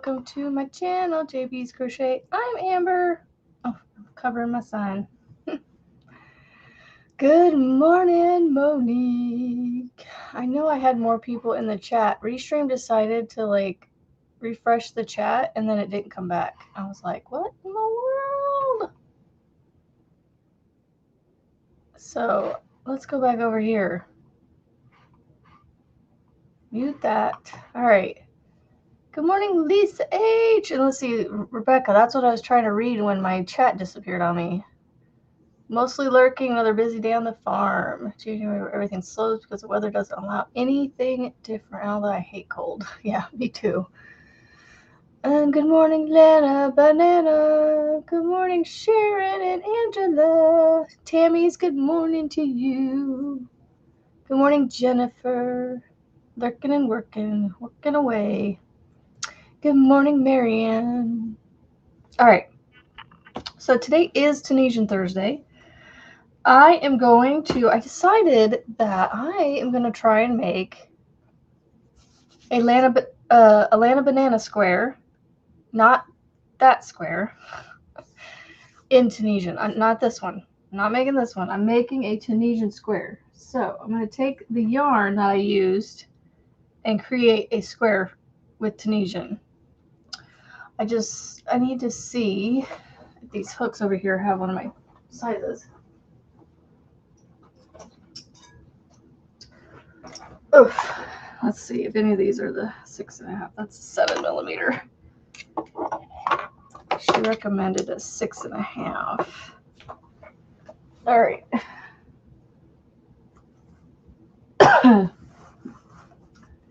welcome to my channel, JB's Crochet. I'm Amber. Oh, I'm covering my sign. Good morning, Monique. I know I had more people in the chat. Restream decided to refresh the chat and then it didn't come back. I was like, what in the world? So let's go back over here. Mute that. All right. Good morning, Lisa H. And let's see, Rebecca, that's what I was trying to read when my chat disappeared on me. Mostly lurking, another busy day on the farm. January, everything slows because the weather doesn't allow anything different. Although I hate cold. Yeah, me too. And good morning, Lana Banana. Good morning, Sharon and Angela. Tammy's good morning to you. Good morning, Jennifer. Lurking and working away. Good morning, Marianne. All right. So today is Tunisian Thursday. I decided that I am going to try and make a Lana banana square, not that square, in Tunisian. Not this one. I'm not making this one. I'm making a Tunisian square. So I'm going to take the yarn that I used and create a square with Tunisian. I need to see if these hooks over here have one of my sizes. Oof. Let's see if any of these are the 6.5. That's 7 millimeter. She recommended a 6.5. All right.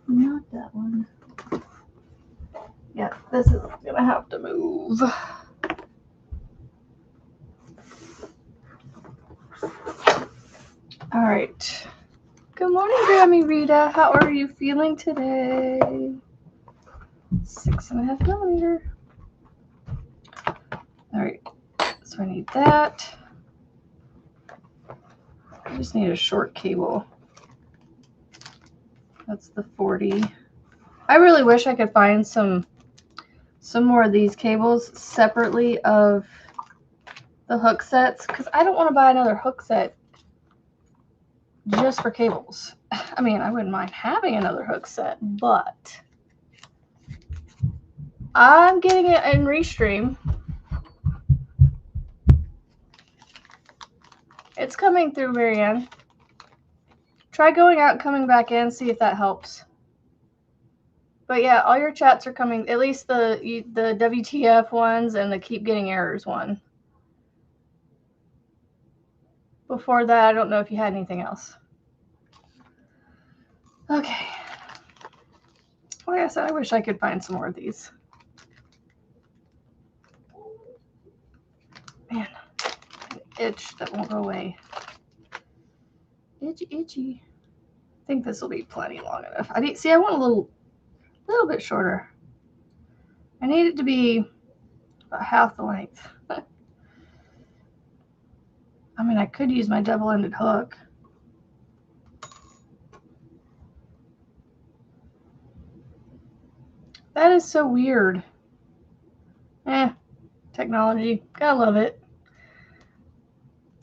Not that one. Yeah, this is gonna have to move. All right. Good morning, Grammy Rita. How are you feeling today? 6.5 millimeter. All right. So I need that. I just need a short cable. That's the 40. I really wish I could find some more of these cables separately of the hook sets, because I don't want to buy another hook set just for cables. I mean, I wouldn't mind having another hook set, but I'm getting it in Restream. It's coming through, Marianne. Try going out and coming back in, see if that helps. But yeah, all your chats are coming, at least the WTF ones and the keep getting errors one. Before that, I don't know if you had anything else. Okay. Like I said, I wish I could find some more of these. Man, an itch that won't go away. Itchy, itchy. I think this will be plenty long enough. I want a little bit shorter. I need it to be about half the length. I mean, I could use my double-ended hook. That is so weird. Technology. Gotta love it.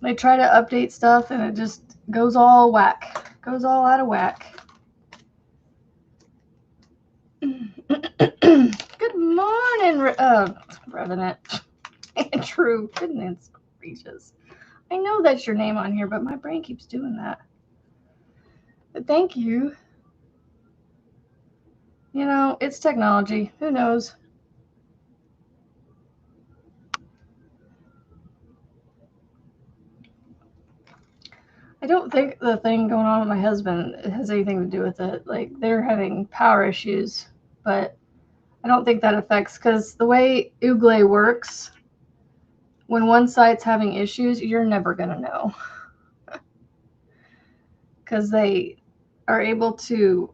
They try to update stuff and it just goes all whack. Goes all out of whack. Good morning, Revenant. Andrew. Goodness gracious. I know that's your name on here, but my brain keeps doing that. But thank you. You know, it's technology. Who knows? I don't think the thing going on with my husband has anything to do with it. Like, they're having power issues, but I don't think that affects, because the way Oogle works, when one side's having issues, you're never going to know. Because they are able to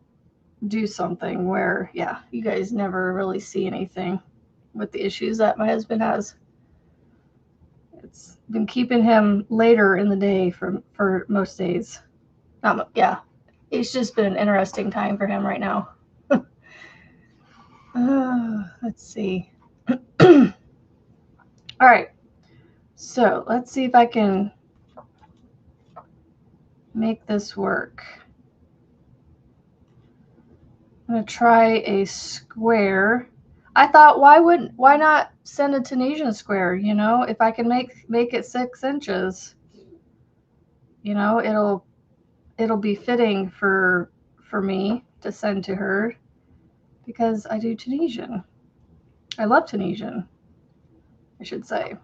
do something where, yeah, you guys never really see anything with the issues that my husband has. It's been keeping him later in the day for most days. Yeah, it's just been an interesting time for him right now. Let's see. All right. So let's see if I can make this work. I'm gonna try a square. I thought, why not send a Tunisian square? You know, if I can make it 6 inches, you know, it'll be fitting for me to send to her because I do Tunisian. I love Tunisian, I should say.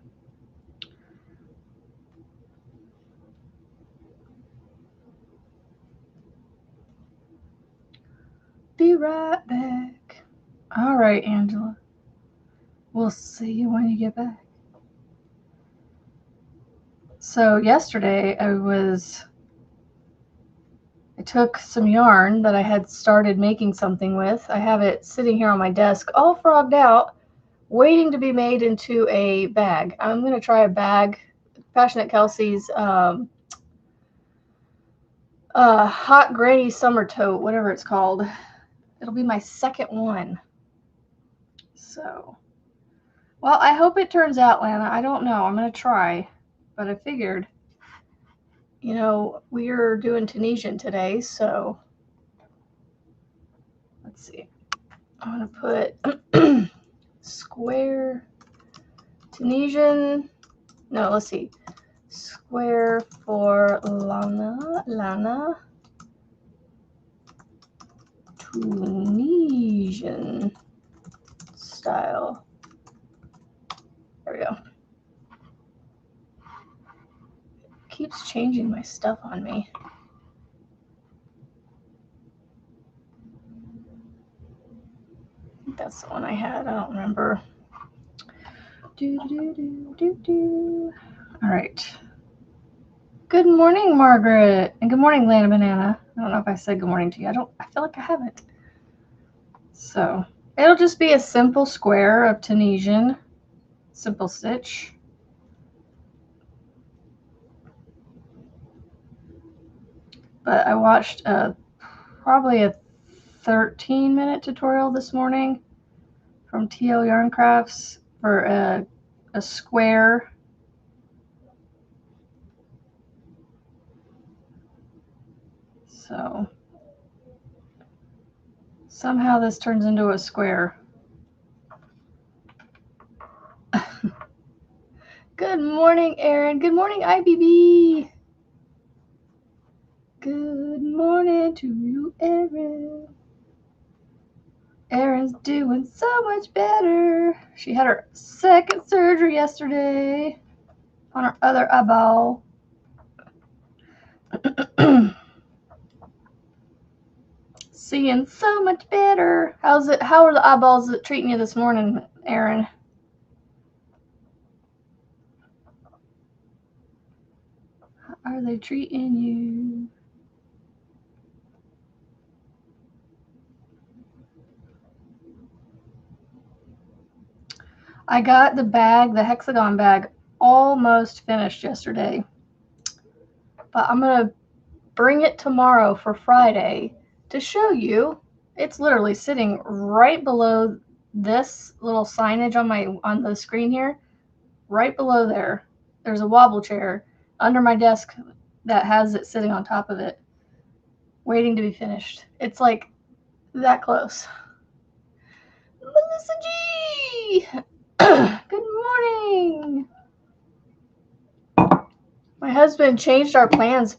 Be right back. All right, Angela. We'll see you when you get back. So yesterday I took some yarn that I had started making something with. I have it sitting here on my desk, all frogged out, waiting to be made into a bag. I'm going to try a bag, Passionate Kelsey's hot granny summer tote, whatever it's called. It'll be my second one. So, well, I hope it turns out, Lana. I don't know. I'm going to try. But I figured, you know, we are doing Tunisian today, so let's see. I'm going to put square Tunisian. No, let's see. Square for Lana. Tunisian style. There we go. Keeps changing my stuff on me. I think that's the one I had. I don't remember. All right. Good morning, Margaret, and good morning, Lana Banana. I don't know if I said good morning to you. I feel like I haven't. So it'll just be a simple square of Tunisian, simple stitch. But I watched probably a 13-minute tutorial this morning from T.O. Yarn Crafts for a square. So somehow this turns into a square. Good morning, Erin. Good morning, IBB. Good morning to you, Erin. Erin's doing so much better. She had her second surgery yesterday on her other eyeball. Seeing so much better. How are the eyeballs treating you this morning, Erin? How are they treating you? I got the bag, the hexagon bag, almost finished yesterday. But I'm going to bring it tomorrow for Friday to show you. It's literally sitting right below this little signage on the screen here. Right below there, there's a wobble chair under my desk that has it sitting on top of it, waiting to be finished. It's like that close. Melissa G! Good morning! My husband changed our plans.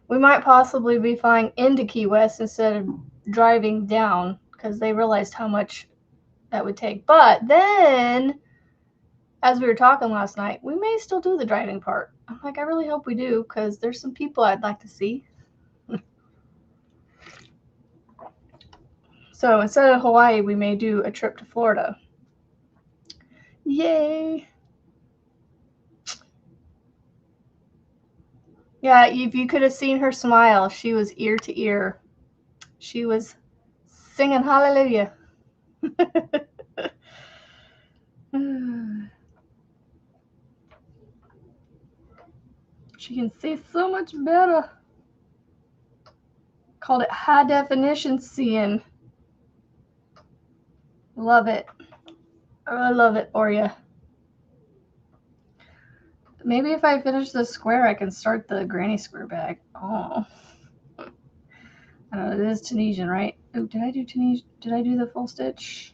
We might possibly be flying into Key West instead of driving down because they realized how much that would take. But then, as we were talking last night, we may still do the driving part. I'm like, I really hope we do because there's some people I'd like to see. So instead of Hawaii, we may do a trip to Florida. Yay! Yeah, if you could have seen her smile, she was ear to ear. She was singing hallelujah. She can see so much better. Called it high definition seeing. Love it. I love it for you. Maybe if I finish this square, I can start the granny square bag. Oh. I don't know, it is Tunisian, right? Oh, did I do Tunisian? Did I do the full stitch?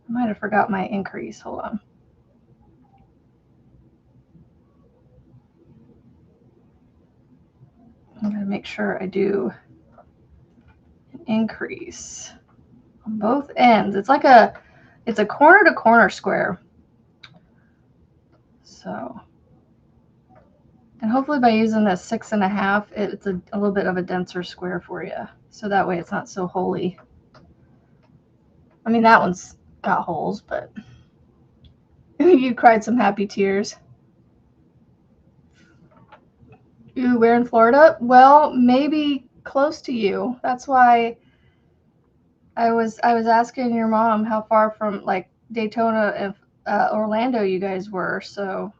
I might have forgot my increase. Hold on. I'm going to make sure I do an increase on both ends. It's like it's a corner to corner square. So, and hopefully by using this 6.5, it's a little bit of a denser square for you. So that way it's not so holy. I mean, that one's got holes, but you cried some happy tears. Ooh, where in Florida? Well, maybe close to you. That's why I was asking your mom how far from like Daytona and Orlando you guys were. So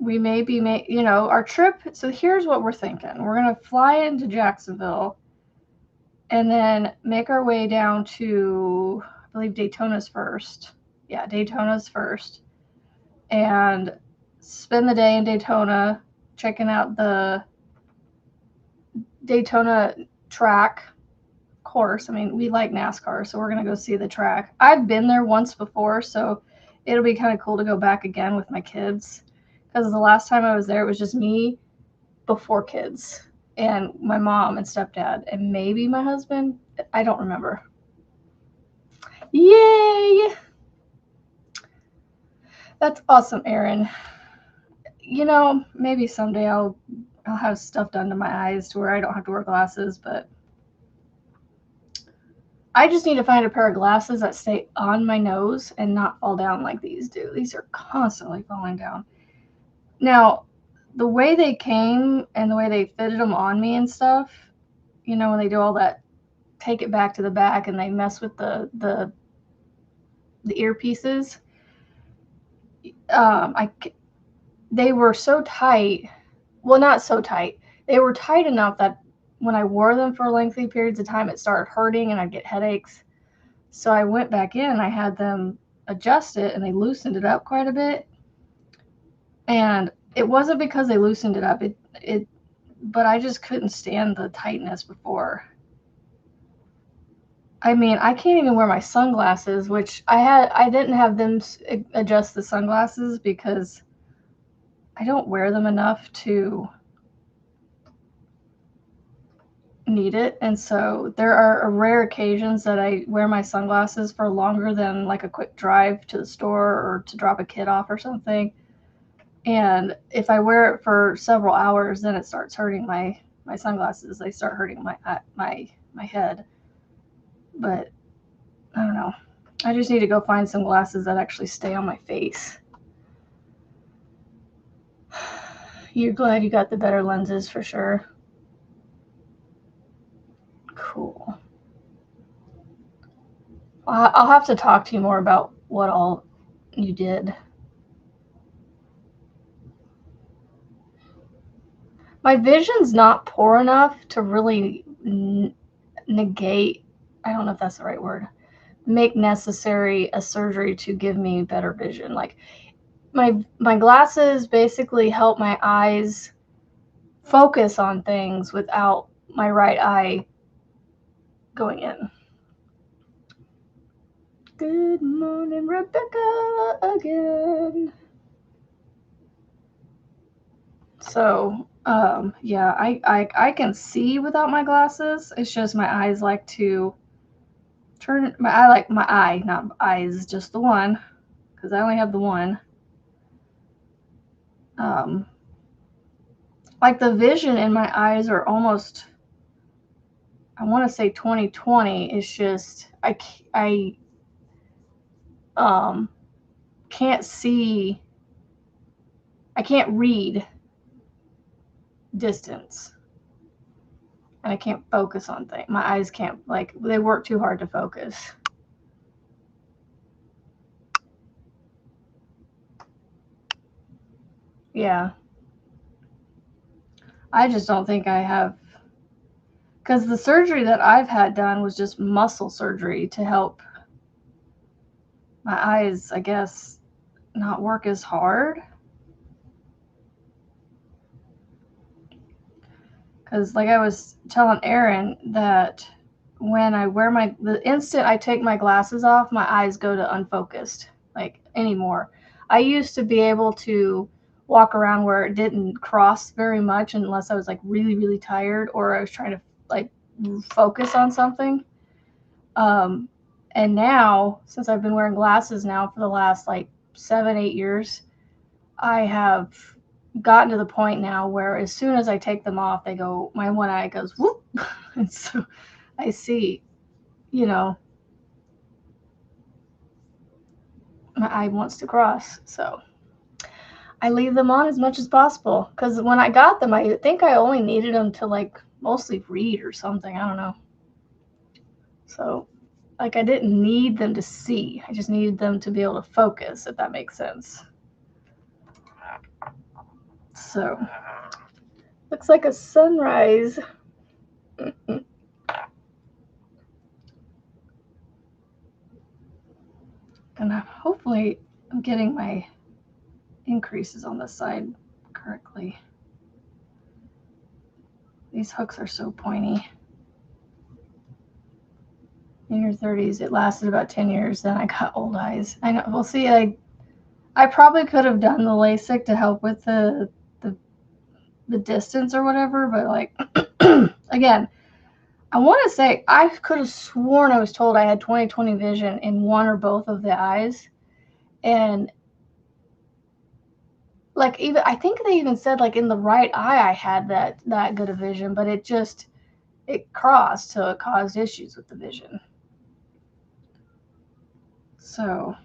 we may be, our trip. So here's what we're thinking. We're going to fly into Jacksonville and then make our way down to, I believe Daytona's first. Yeah, Daytona's first. And spend the day in Daytona checking out the Daytona track course. I mean, we like NASCAR, so we're going to go see the track. I've been there once before, so it'll be kind of cool to go back again with my kids. Because the last time I was there, it was just me before kids and my mom and stepdad and maybe my husband. I don't remember. Yay! That's awesome, Erin. Maybe someday I'll have stuff done to my eyes to where I don't have to wear glasses, but I just need to find a pair of glasses that stay on my nose and not fall down like these do. These are constantly falling down. Now, the way they came and the way they fitted them on me and stuff, when they do all that, take it back to the back and they mess with the earpieces, they were so tight. Well, not so tight. They were tight enough that when I wore them for lengthy periods of time, it started hurting and I'd get headaches. So I went back in and I had them adjust it and they loosened it up quite a bit. And it wasn't because they loosened it up, but I just couldn't stand the tightness before. I mean, I can't even wear my sunglasses, which I didn't have them adjust the sunglasses because I don't wear them enough to need it. And so there are rare occasions that I wear my sunglasses for longer than like a quick drive to the store or to drop a kid off or something. And if I wear it for several hours, then it starts hurting my sunglasses. They start hurting my head. But I don't know. I just need to go find some glasses that actually stay on my face. You're glad you got the better lenses for sure. Cool. I'll have to talk to you more about what all you did. My vision's not poor enough to really negate, I don't know if that's the right word, make necessary a surgery to give me better vision. Like my glasses basically help my eyes focus on things without my right eye going in. Good morning, Rebecca, again. So, yeah, I can see without my glasses. It's just my eyes like to turn, not eyes, just the one, because I only have the one. Like the vision in my eyes are almost, I want to say 20/20. It's just, I can't see, I can't read distance. And I can't focus on things. My eyes can't, they work too hard to focus. Yeah. I just don't think I have Because the surgery that I've had done was just muscle surgery to help my eyes, I guess, not work as hard. Because like I was telling Erin, that when I wear the instant I take my glasses off, my eyes go to unfocused, like anymore. I used to be able to walk around where it didn't cross very much unless I was like really, really tired or I was trying to like focus on something. And now, since I've been wearing glasses now for the last like 7-8 years, I have gotten to the point now where as soon as I take them off, they go, my one eye goes whoop. And so I see, you know, my eye wants to cross. So I leave them on as much as possible. Because when I got them, I think I only needed them to like mostly read or something. I don't know. So like I didn't need them to see. I just needed them to be able to focus, if that makes sense. So looks like a sunrise. And hopefully I'm getting my increases on this side correctly. These hooks are so pointy. In your 30s, it lasted about 10 years. Then I got old eyes. I know. Well, see, I probably could have done the LASIK to help with the distance or whatever, but like again, I want to say I could have sworn I was told I had 20/20 vision in one or both of the eyes, and like even I think they even said like in the right eye I had that good of vision, but it crossed, so it caused issues with the vision. So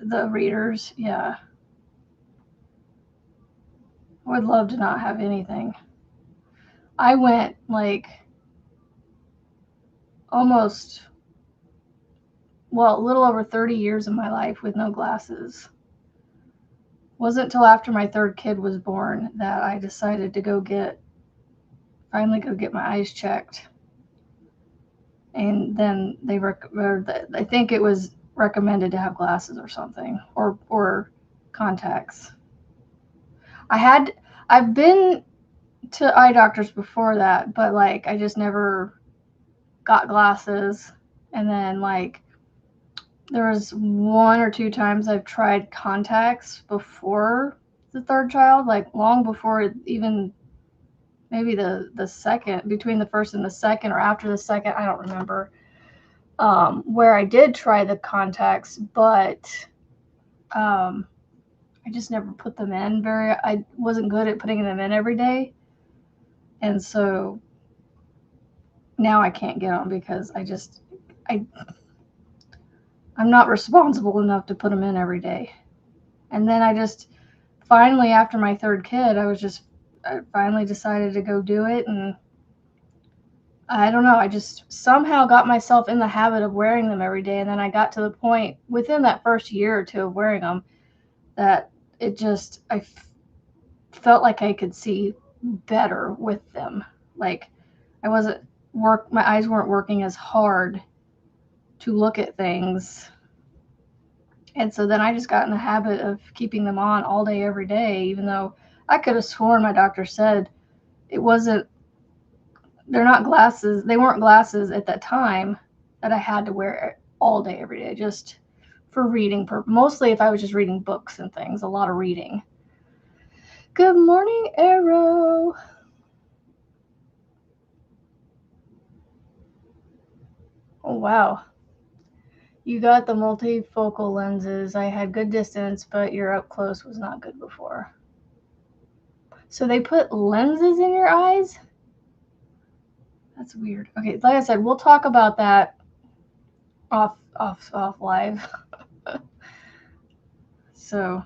the readers, yeah. I would love to not have anything. I went like almost, well, a little over 30 years of my life with no glasses. Wasn't until after my third kid was born that I decided to finally go get my eyes checked. And then I think it was recommended to have glasses or something, or contacts. I've been to eye doctors before that, but like I just never got glasses. And then like there was 1 or 2 times I've tried contacts before the third child, like long before even maybe the second, between the first and the second, or after the second, I don't remember, where I did try the contacts, but I just never put them in I wasn't good at putting them in every day. And so now I can't get them because I'm not responsible enough to put them in every day. And then I just finally, after my third kid, I finally decided to go do it. And I don't know, I just somehow got myself in the habit of wearing them every day. And then I got to the point within that first year or two of wearing them that I felt like I could see better with them. Like my eyes weren't working as hard to look at things. And so then I just got in the habit of keeping them on all day, every day, even though I could have sworn my doctor said it wasn't, they're not glasses. They weren't glasses at that time that I had to wear all day, every day, just for reading. Mostly if I was just reading books and things, a lot of reading. Good morning, Arrow. Oh, wow. You got the multifocal lenses. I had good distance, but your up close was not good before. So they put lenses in your eyes? That's weird. Okay, like I said, we'll talk about that off live. So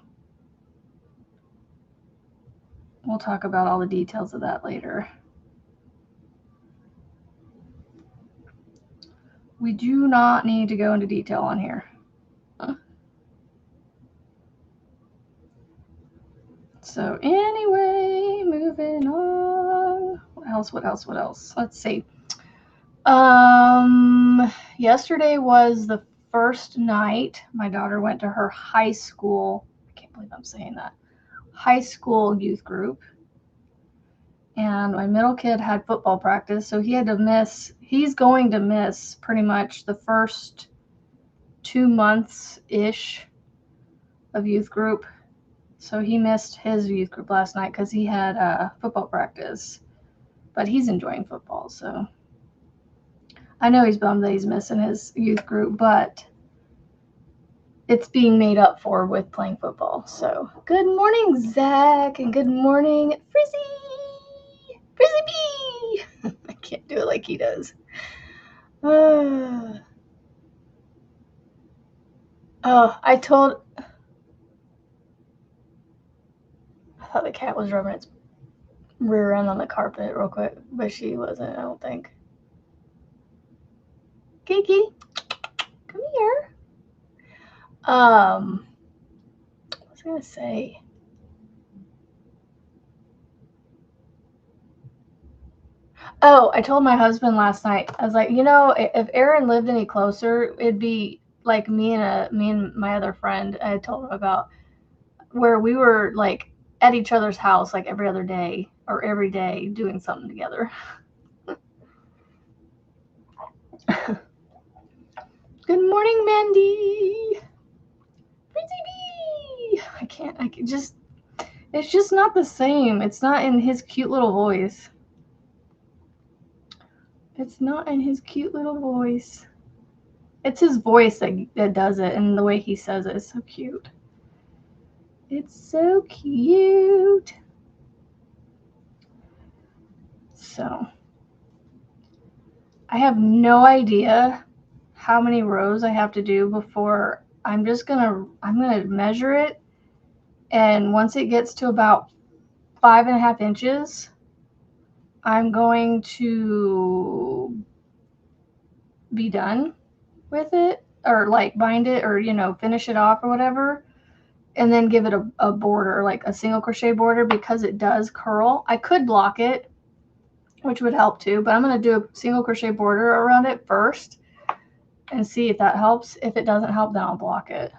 we'll talk about all the details of that later. We do not need to go into detail on here. So anyway, moving on. What else? Let's see. Yesterday was the first night my daughter went to her high school. I can't believe I'm saying that. High school youth group. And my middle kid had football practice, so he's going to miss pretty much the first 2 months-ish of youth group. So he missed his youth group last night because he had football practice. But he's enjoying football, so I know he's bummed that he's missing his youth group, but it's being made up for with playing football. So good morning, Zach, and good morning, Frizzy! Frizzy Bee! I can't do it like he does. I thought the cat was rubbing its rear end on the carpet real quick, but she wasn't, I don't think. Kiki, come here. What was I gonna say? Oh, I told my husband last night, I was like, if Aaron lived any closer, it'd be like me and my other friend I told him about, where we were like at each other's house like every other day or every day doing something together. Good morning, Mandy. Frizzy Bee. It's just not the same. It's not in his cute little voice. It's not in his cute little voice. It's his voice that does it, and the way he says it is so cute. It's so cute. So, I have no idea how many rows I have to do before I'm gonna measure it, and once it gets to about 5.5 inches, I'm going to be done with it, or like bind it, or finish it off or whatever, and then give it a border, like a single crochet border, because it does curl. I could block it, which would help too, but I'm going to do a single crochet border around it first and see if that helps. If it doesn't help, then I'll block it,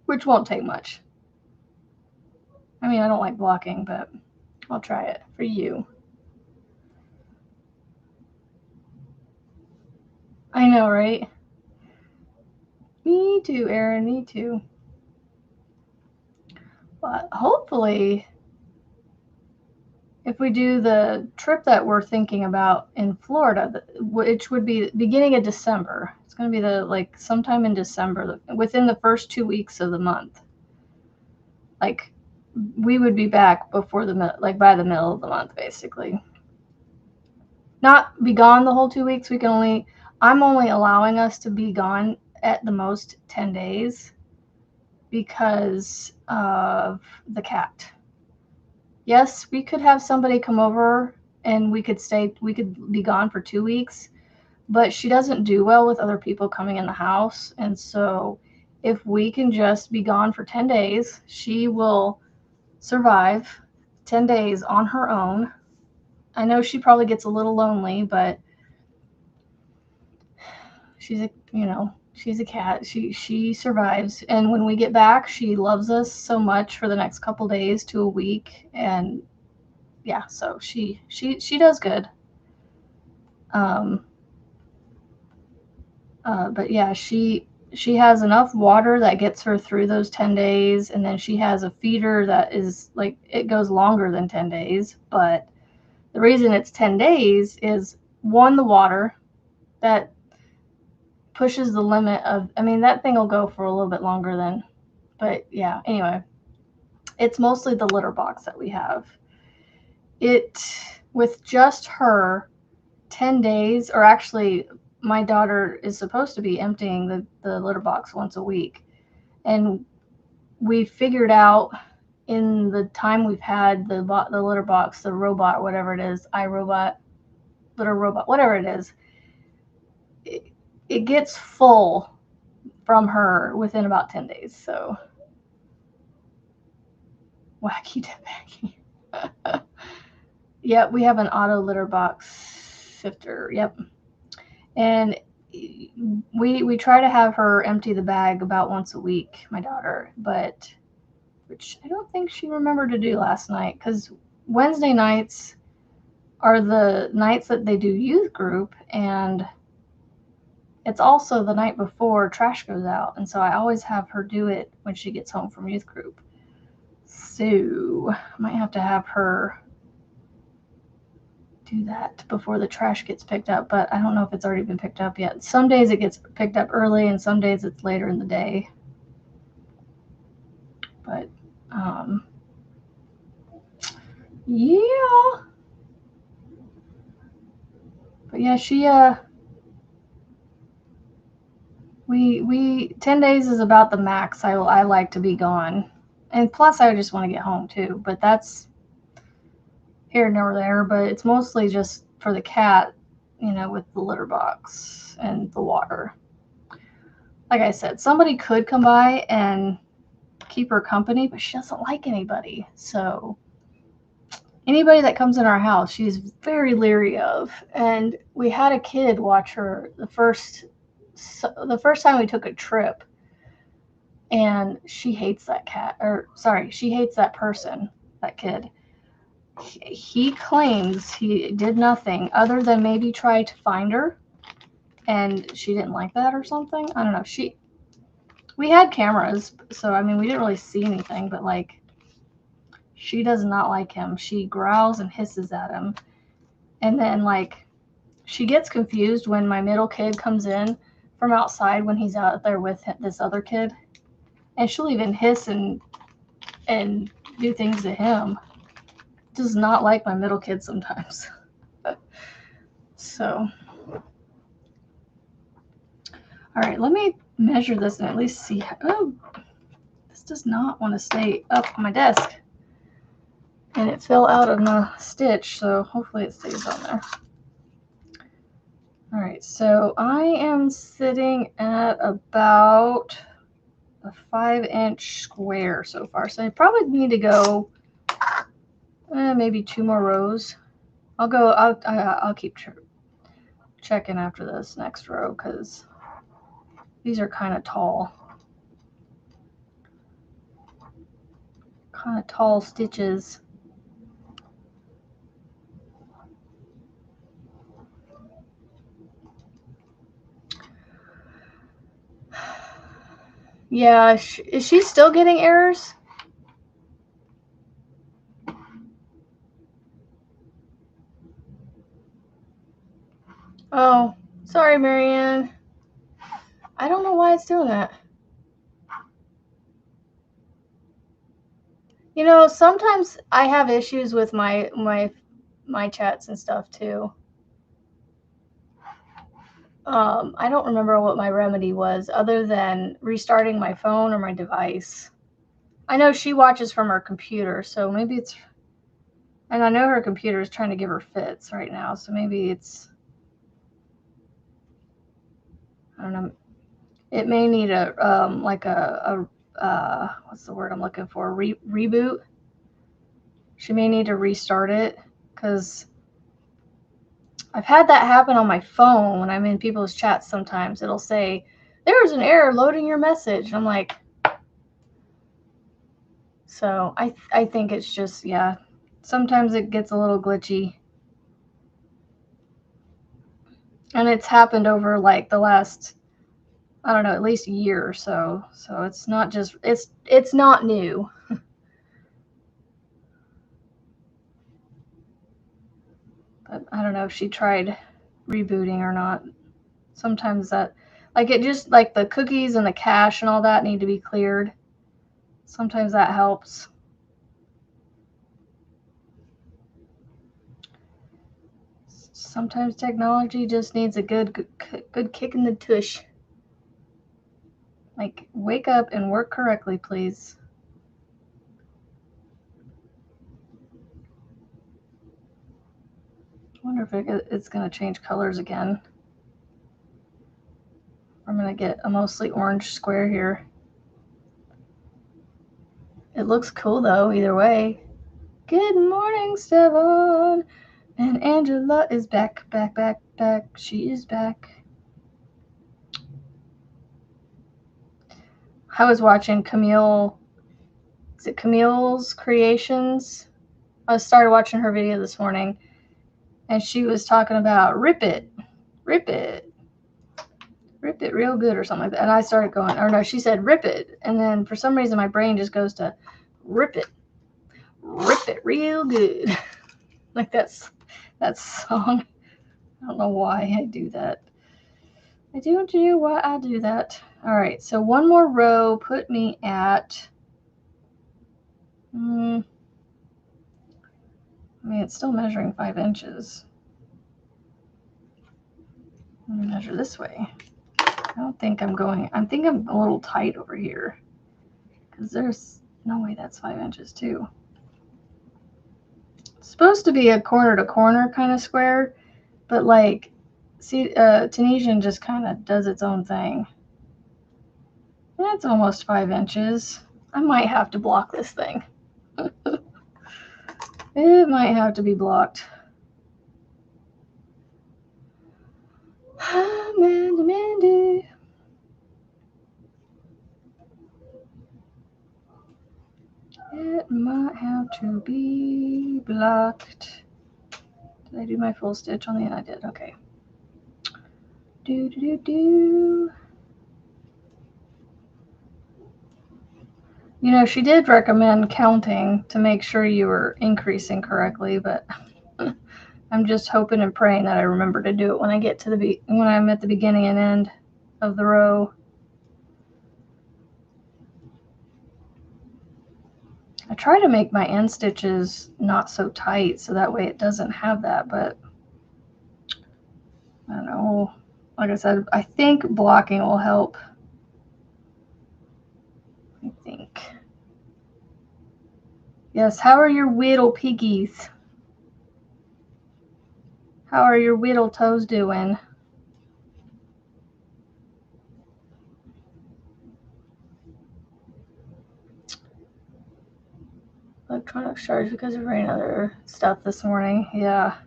which won't take much. I mean, I don't like blocking, but I'll try it for you. I know, right? Me too, Erin, me too. But hopefully, if we do the trip that we're thinking about in Florida, which would be beginning of December, it's going to be sometime in December, within the first 2 weeks of the month. Like, we would be back before by the middle of the month, basically. Not be gone the whole 2 weeks. I'm only allowing us to be gone at the most 10 days because of the cat. Yes, we could have somebody come over and we could be gone for 2 weeks, but she doesn't do well with other people coming in the house. And so if we can just be gone for 10 days, she will survive 10 days on her own. I know she probably gets a little lonely, but she's a cat. She survives. And when we get back, she loves us so much for the next couple days to a week. And yeah, so she does good. But yeah, she has enough water that gets her through those 10 days, and then she has a feeder that is like, it goes longer than 10 days, but the reason it's 10 days is, one, the water that pushes the limit of, that thing will go for a little bit longer than, but yeah, anyway, it's mostly the litter box that we have. With just her, 10 days, or actually, my daughter is supposed to be emptying the litter box once a week. And we figured out, in the time we've had the litter box, the robot, whatever it is, iRobot, litter robot, whatever it is, it gets full from her within about 10 days. So wacky to baggy. Yep, we have an auto litter box sifter. Yep. And we try to have her empty the bag about once a week, my daughter, but which I don't think she remembered to do last night, because Wednesday nights are the nights that they do youth group, and it's also the night before trash goes out, and so I always have her do it when she gets home from youth group. So I might have to have her do that before the trash gets picked up, but I don't know if it's already been picked up yet. Some days it gets picked up early, and some days it's later in the day. But yeah. But yeah, she we 10 days is about the max I like to be gone. And plus I just want to get home too, but that's here nor there, but it's mostly just for the cat, you know, with the litter box and the water. Like I said, somebody could come by and keep her company, but she doesn't like anybody. So anybody that comes in our house, she's very leery of. And we had a kid watch her the first time we took a trip, and she hates that cat, or sorry, she hates that person, that kid. He claims he did nothing other than maybe try to find her, and she didn't like that or something. I don't know. We had cameras, so I mean we didn't really see anything, but like she does not like him. She growls and hisses at him, and then like she gets confused when my middle kid comes in from outside when he's out there with this other kid, and she'll even hiss and do things to him. Does not like my middle kid sometimes. So, all right, let me measure this and at least see. Oh, this does not want to stay up on my desk. And it fell out of my stitch, so hopefully it stays on there. All right, so I am sitting at about a 5-inch square so far. So I probably need to go maybe 2 more rows. I'll keep checking after this next row because these are kind of tall. Kind of tall stitches. Yeah, is she still getting errors? Oh, sorry, Marianne. I don't know why it's doing that. You know, sometimes I have issues with my chats and stuff too. I don't remember what my remedy was other than restarting my phone or my device. I know she watches from her computer, so maybe it's, and I know her computer is trying to give her fits right now, so maybe it's, I don't know. It may need a like a what's the word I'm looking for? Reboot. She may need to restart it, because I've had that happen on my phone when I'm in people's chats. Sometimes it'll say there's an error loading your message, and I'm like, so I think it's just, yeah, sometimes it gets a little glitchy, and it's happened over like the last, I don't know, at least a year or so. So it's not just, it's not new. But I don't know if she tried rebooting or not. Sometimes that, like, it just, like the cookies and the cache and all that need to be cleared. Sometimes that helps. Sometimes technology just needs a good kick in the tush. Like, wake up and work correctly, please. I wonder if it's going to change colors again. I'm going to get a mostly orange square here. It looks cool though, either way. Good morning, Stefan. And Angela is back. She is back. I was watching Camille. Is it Camille's Creations? I started watching her video this morning, and she was talking about rip it real good or something like that. And I started going, or no, she said rip it. And then for some reason my brain just goes to rip it real good. Like that song. I don't know why I do that. I don't know why I do that. All right, so one more row put me at, I mean, it's still measuring 5 inches. Let me measure this way. I don't think I'm going, I think I'm a little tight over here because there's no way that's 5 inches too. It's supposed to be a corner to corner kind of square, but like, see, Tunisian just kind of does its own thing. That's almost 5 inches. I might have to block this thing. It might have to be blocked. Mandy. It might have to be blocked. Did I do my full stitch on the end? I did. Okay. Do. You know, she did recommend counting to make sure you were increasing correctly, but I'm just hoping and praying that I remember to do it when I get to when I'm at the beginning and end of the row. I try to make my end stitches not so tight so that way it doesn't have that, but I don't know. Like I said, I think blocking will help. I think. Yes, how are your whittle piggies? How are your whittle toes doing? Electronics charged because of rain and other stuff this morning. Yeah.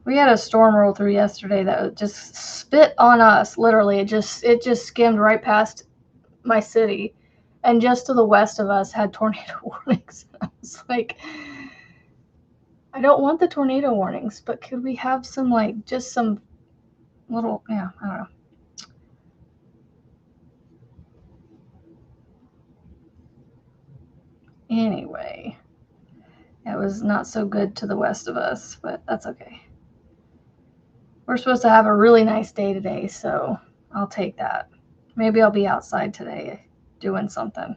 We had a storm roll through yesterday that just spit on us. Literally, it just skimmed right past my city, and just to the west of us had tornado warnings. I was like, I don't want the tornado warnings, but could we have some, like, just some little, yeah, I don't know. Anyway, it was not so good to the west of us, but that's okay. We're supposed to have a really nice day today, so I'll take that. Maybe I'll be outside today doing something.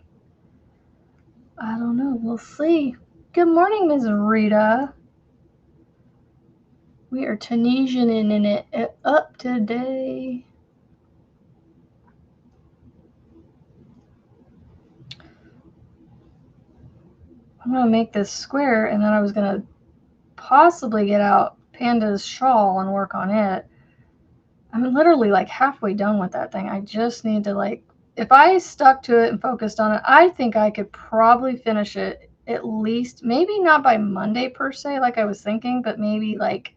I don't know. We'll see. Good morning, Ms. Rita. We are Tunisian in it up today. I'm going to make this square, and then I was going to possibly get out Panda's shawl and work on it. I'm literally like halfway done with that thing. I just need to, like, if I stuck to it and focused on it, I think I could probably finish it at least, maybe not by Monday per se, like I was thinking, but maybe like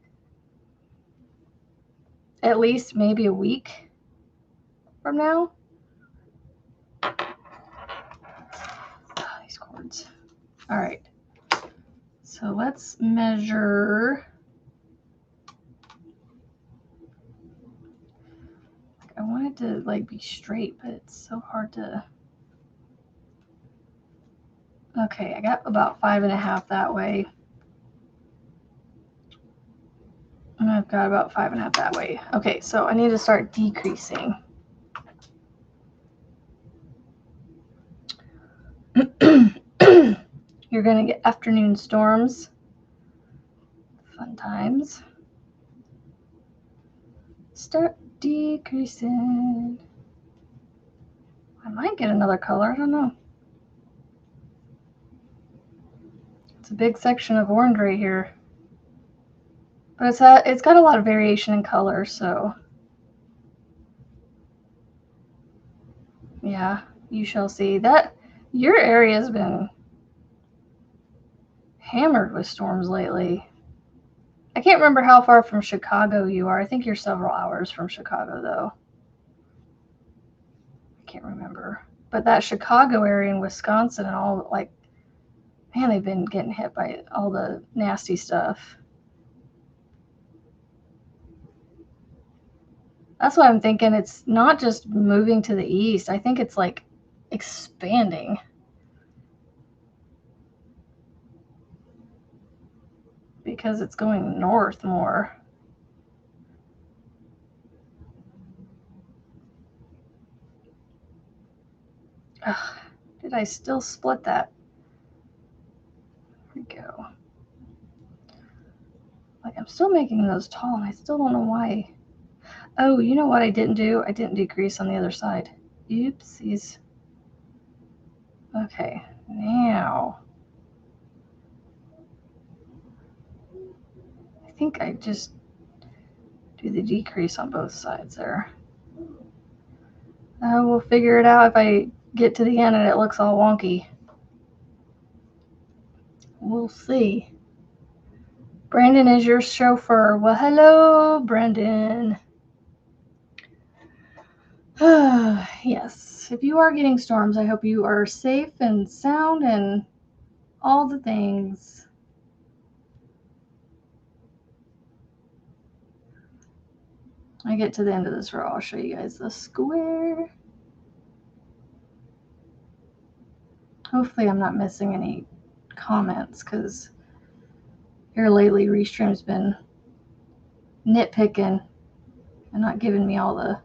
at least maybe a week from now. Oh, these cords. All right. So let's measure. I want it to like be straight, but it's so hard to. Okay, I got about 5.5 that way. And I've got about 5.5 that way. Okay, so I need to start decreasing. You're going to get afternoon storms. Fun times. Start decreasing. I might get another color. I don't know. It's a big section of orange right here. But it's got a lot of variation in color, so Yeah, you shall see. That your area has been hammered with storms lately. I can't remember how far from Chicago you are. I think you're several hours from Chicago, though. I can't remember. But that Chicago area in Wisconsin and all, like, man, they've been getting hit by all the nasty stuff. That's why I'm thinking it's not just moving to the east. I think it's like expanding. Because it's going north more. Ugh, did I still split that? There we go. Like, I'm still making those tall, and I still don't know why. Oh, you know what I didn't do? I didn't decrease on the other side. Oopsies. Okay, now. I think I just do the decrease on both sides there. We'll figure it out if I get to the end and it looks all wonky. We'll see. Brandon is your chauffeur. Well, hello, Brandon. Yes, if you are getting storms, I hope you are safe and sound and all the things. I get to the end of this row, I'll show you guys the square. Hopefully I'm not missing any comments, because here lately Restream's been nitpicking and not giving me all the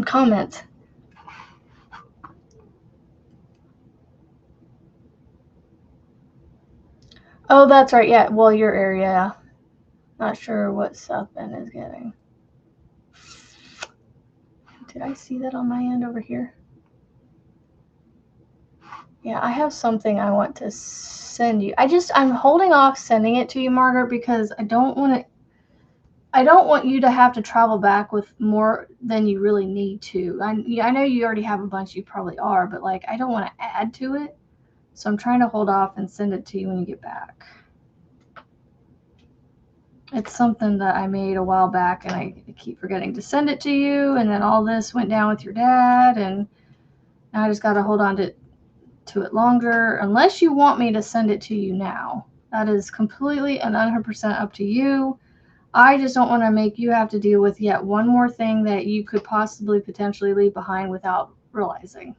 comments. Oh, that's right. Yeah, well, your area. Not sure what South Bend is getting. Did I see that on my end over here? Yeah, I have something I want to send you. I'm holding off sending it to you, Margaret, because I don't want you to have to travel back with more than you really need to. I know you already have a bunch, you probably are, but like, I don't want to add to it. So I'm trying to hold off and send it to you when you get back. It's something that I made a while back, and I keep forgetting to send it to you, and then all this went down with your dad, and now I just got to hold on to it longer, unless you want me to send it to you now. That is completely and 100% up to you. I just don't want to make you have to deal with yet one more thing that you could possibly potentially leave behind without realizing.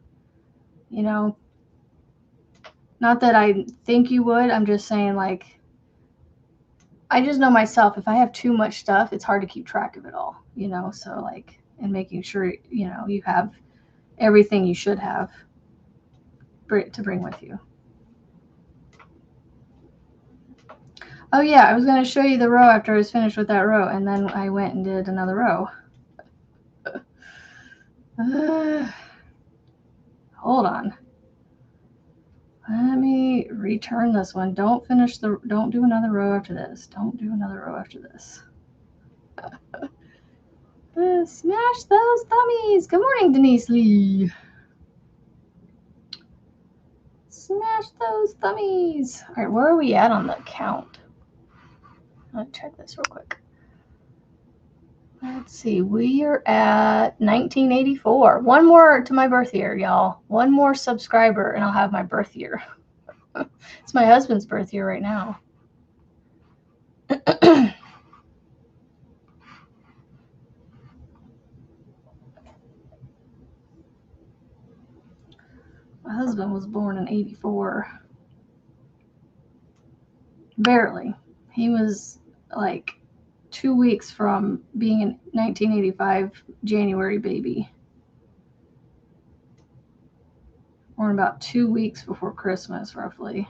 You know? Not that I think you would, I'm just saying, like, I just know myself, if I have too much stuff, it's hard to keep track of it all, you know? So, like, and making sure, you know, you have everything you should have to bring with you. Oh yeah, I was going to show you the row after I was finished with that row, and then I went and did another row. Hold on. Let me return this one. Don't do another row after this. Don't do another row after this. Smash those thummies. Good morning, Denise Lee. Smash those thummies. All right, where are we at on the count? Let's check this real quick. Let's see, we are at 1984. One more to my birth year, y'all. One more subscriber, and I'll have my birth year. It's my husband's birth year right now. My husband was born in 84. Barely. He was like 2 weeks from being a 1985 January baby. Born about 2 weeks before Christmas, roughly.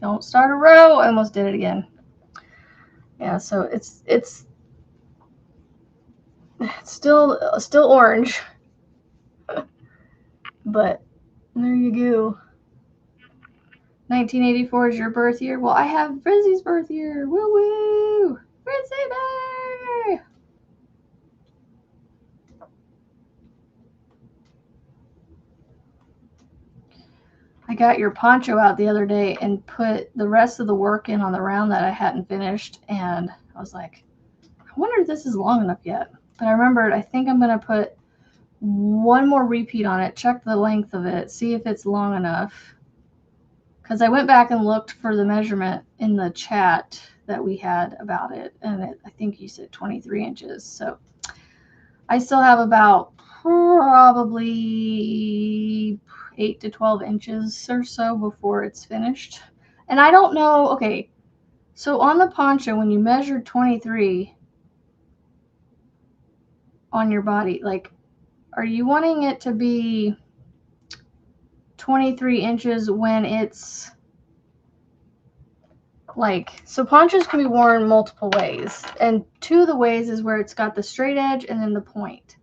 Don't start a row. I almost did it again. Yeah, so it's still orange. But there you go. 1984 is your birth year. Well, I have Frizzy's birth year. Woo woo! Frizzy Bay! got your poncho out the other day and put the rest of the work in on the round that I hadn't finished, and I was like, I wonder if this is long enough yet. But I remembered, I think I'm going to put one more repeat on it, check the length of it, see if it's long enough. Because I went back and looked for the measurement in the chat that we had about it, and I think you said 23 inches. So I still have about probably 8 to 12 inches or so before it's finished. And I don't know, okay, so on the poncho, when you measured 23 on your body, like, are you wanting it to be 23 inches when it's like, so ponchos can be worn multiple ways, and two of the ways is where it's got the straight edge and then the point.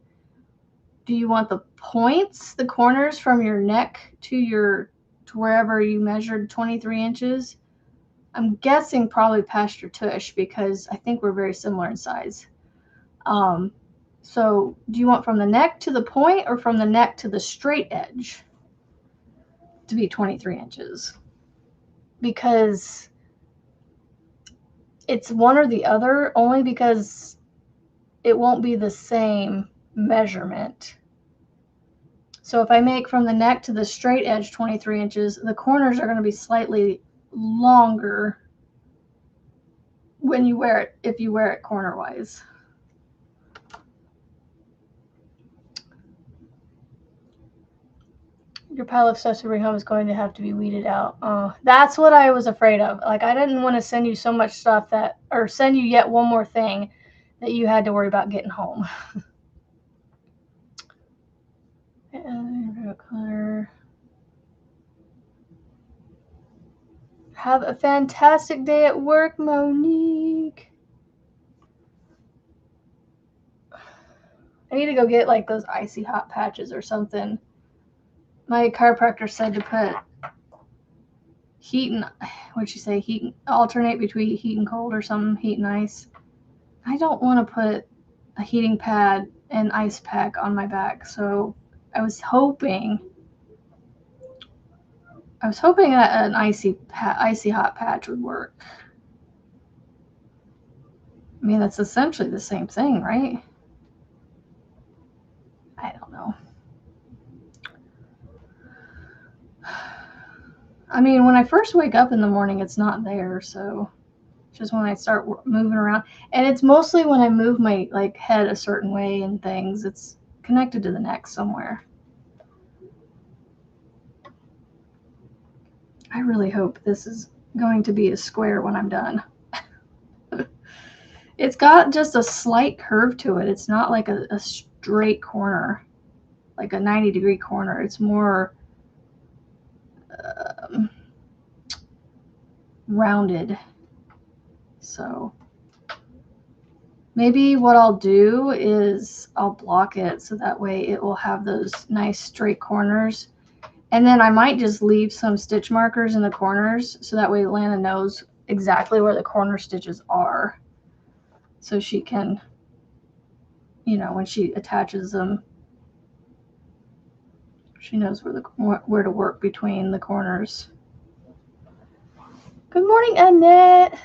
Do you want the points, the corners from your neck to wherever you measured 23 inches? I'm guessing probably past your tush, because I think we're very similar in size. So do you want from the neck to the point or from the neck to the straight edge to be 23 inches? Because it's one or the other, only because it won't be the same measurement. So if I make from the neck to the straight edge 23 inches, the corners are going to be slightly longer when you wear it, if you wear it corner-wise. Your pile of stuff to bring home is going to have to be weeded out. That's what I was afraid of. Like, I didn't want to send you so much stuff that, or send you yet one more thing that you had to worry about getting home. Color. Have a fantastic day at work, Monique. I need to go get like those icy hot patches or something. My chiropractor said to put heat and, what'd she say, heat, alternate between heat and cold or something, heat and ice. I don't want to put a heating pad and ice pack on my back, so I was hoping that an icy hot patch would work. I mean, that's essentially the same thing, right? I don't know. I mean, when I first wake up in the morning, it's not there, so just when I start moving around. And it's mostly when I move my like head a certain way and things, it's connected to the neck somewhere. I really hope this is going to be a square when I'm done. It's got just a slight curve to it. It's not like a straight corner, like a 90-degree corner. It's more rounded. So maybe what I'll do is I'll block it so that way it will have those nice straight corners. And then I might just leave some stitch markers in the corners so that way Lana knows exactly where the corner stitches are. So she can, you know, when she attaches them, she knows where to work between the corners. Good morning, Annette.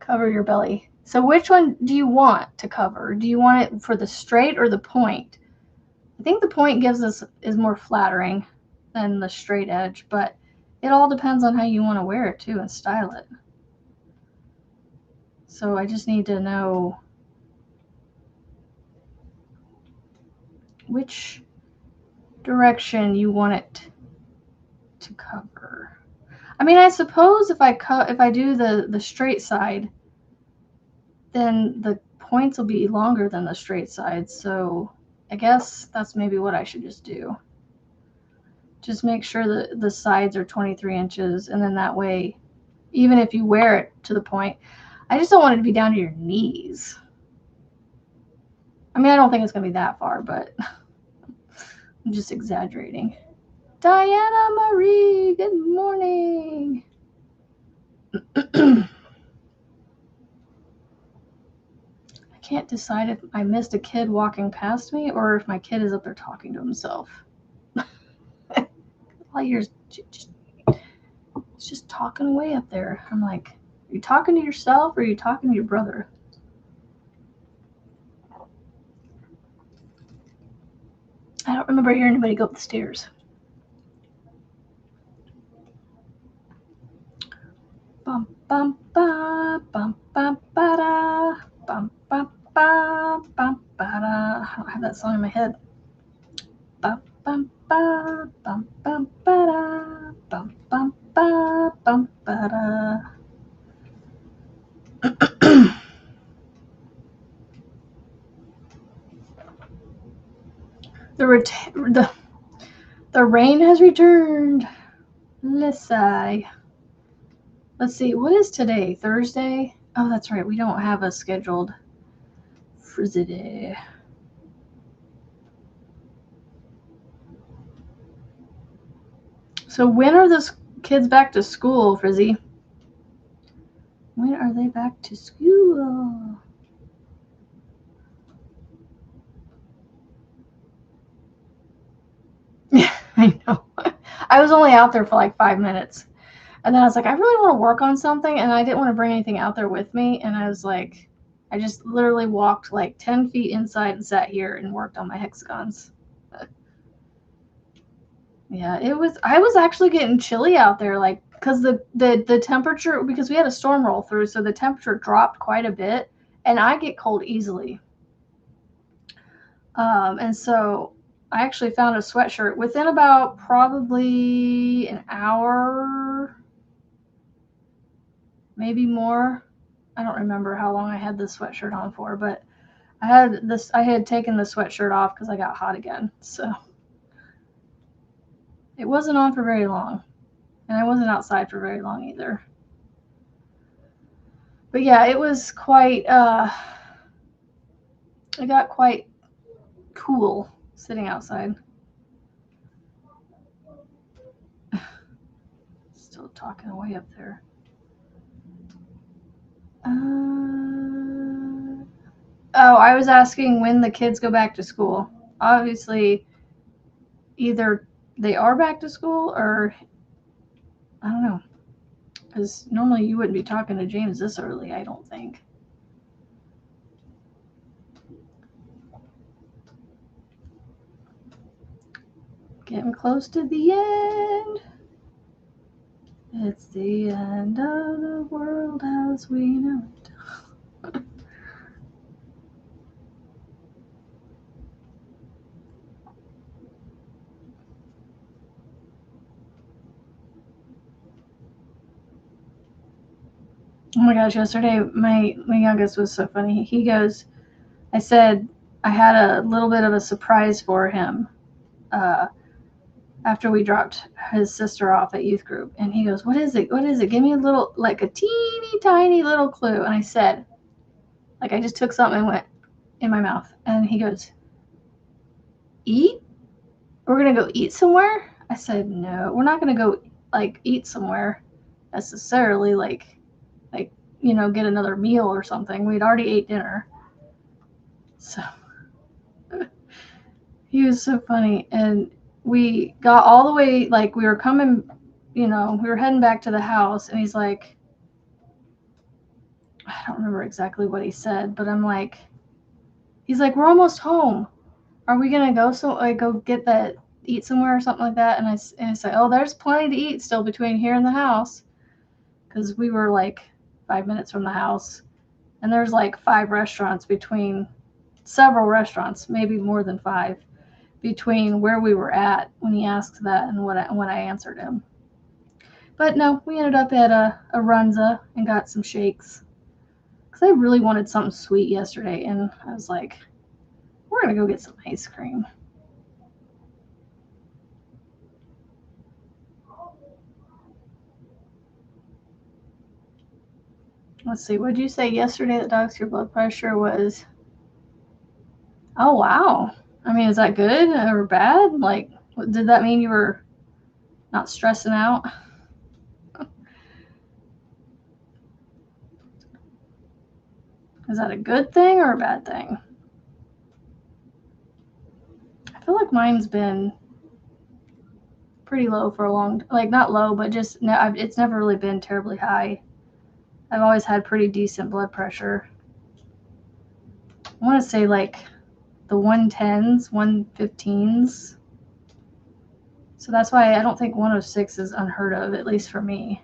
Cover your belly. So which one do you want to cover? Do you want it for the straight or the point? I think the point is more flattering than the straight edge, but it all depends on how you want to wear it too and style it. So I just need to know which direction you want it to cover. I mean, I suppose if I do the straight side, then the points will be longer than the straight side. So I guess that's maybe what I should just do. Just make sure that the sides are 23 inches, and then that way, even if you wear it to the point, I just don't want it to be down to your knees. I mean, I don't think it's going to be that far, but I'm just exaggerating. Diana Marie, good morning. I can't decide if I missed a kid walking past me or if my kid is up there talking to himself. all you hear is just talking away up there. I'm like, are you talking to yourself or are you talking to your brother? I don't remember hearing anybody go up the stairs. Bum bum ba bum bum ba da bum bum ba bum ba da. I don't have that song in my head. Bum bum ba bum bum ba da bum bum ba bum ba da. The rain has returned. Let's see. What is today? Thursday? Oh, that's right. We don't have a scheduled Frizzy Day. So when are the kids back to school, Frizzy? When are they back to school? Yeah, I know. I was only out there for like 5 minutes. And then I was like, I really want to work on something. And I didn't want to bring anything out there with me. And I was like, I just literally walked like 10 feet inside and sat here and worked on my hexagons. Yeah, I was actually getting chilly out there, like, because the temperature, because we had a storm roll through, so the temperature dropped quite a bit, and I get cold easily. And so I actually found a sweatshirt within about probably an hour, maybe more. I don't remember how long I had this sweatshirt on for, but I had taken the sweatshirt off because I got hot again. So it wasn't on for very long. And I wasn't outside for very long either. But yeah, it was quite, it got quite cool sitting outside. Still talking away up there. Oh, I was asking when the kids go back to school. Obviously, either they are back to school or I don't know. Because normally you wouldn't be talking to James this early, I don't think. Getting close to the end. It's the end of the world as we know it. Oh my gosh, yesterday my youngest was so funny. He goes, I said I had a little bit of a surprise for him after we dropped his sister off at youth group. And he goes, what is it? What is it? Give me a little, like a teeny tiny little clue. And I said, like I just took something and went in my mouth. And he goes, eat? We're going to go eat somewhere? I said, no, we're not going to go like eat somewhere necessarily, like, you know, get another meal or something. We'd already ate dinner. So he was so funny. And we got all the way, like we were coming, you know, we were heading back to the house and he's like, I don't remember exactly what he said, but I'm like, he's like, we're almost home. Are we going to go get that, eat somewhere or something like that? And I said, oh, there's plenty to eat still between here and the house. Cause we were like 5 minutes from the house and there's like 5 restaurants between several restaurants, maybe more than 5 between where we were at when he asked that and when I answered him. But no, we ended up at a Runza and got some shakes. Because I really wanted something sweet yesterday, and I was like, we're going to go get some ice cream. Let's see, what did you say yesterday that dogs your blood pressure was? Oh, wow. I mean, is that good or bad? Like, did that mean you were not stressing out? Is that a good thing or a bad thing? I feel like mine's been pretty low for a long, like not low, but just it's never really been terribly high. I've always had pretty decent blood pressure. I want to say like the 110s, 115s. So that's why I don't think 106 is unheard of, at least for me.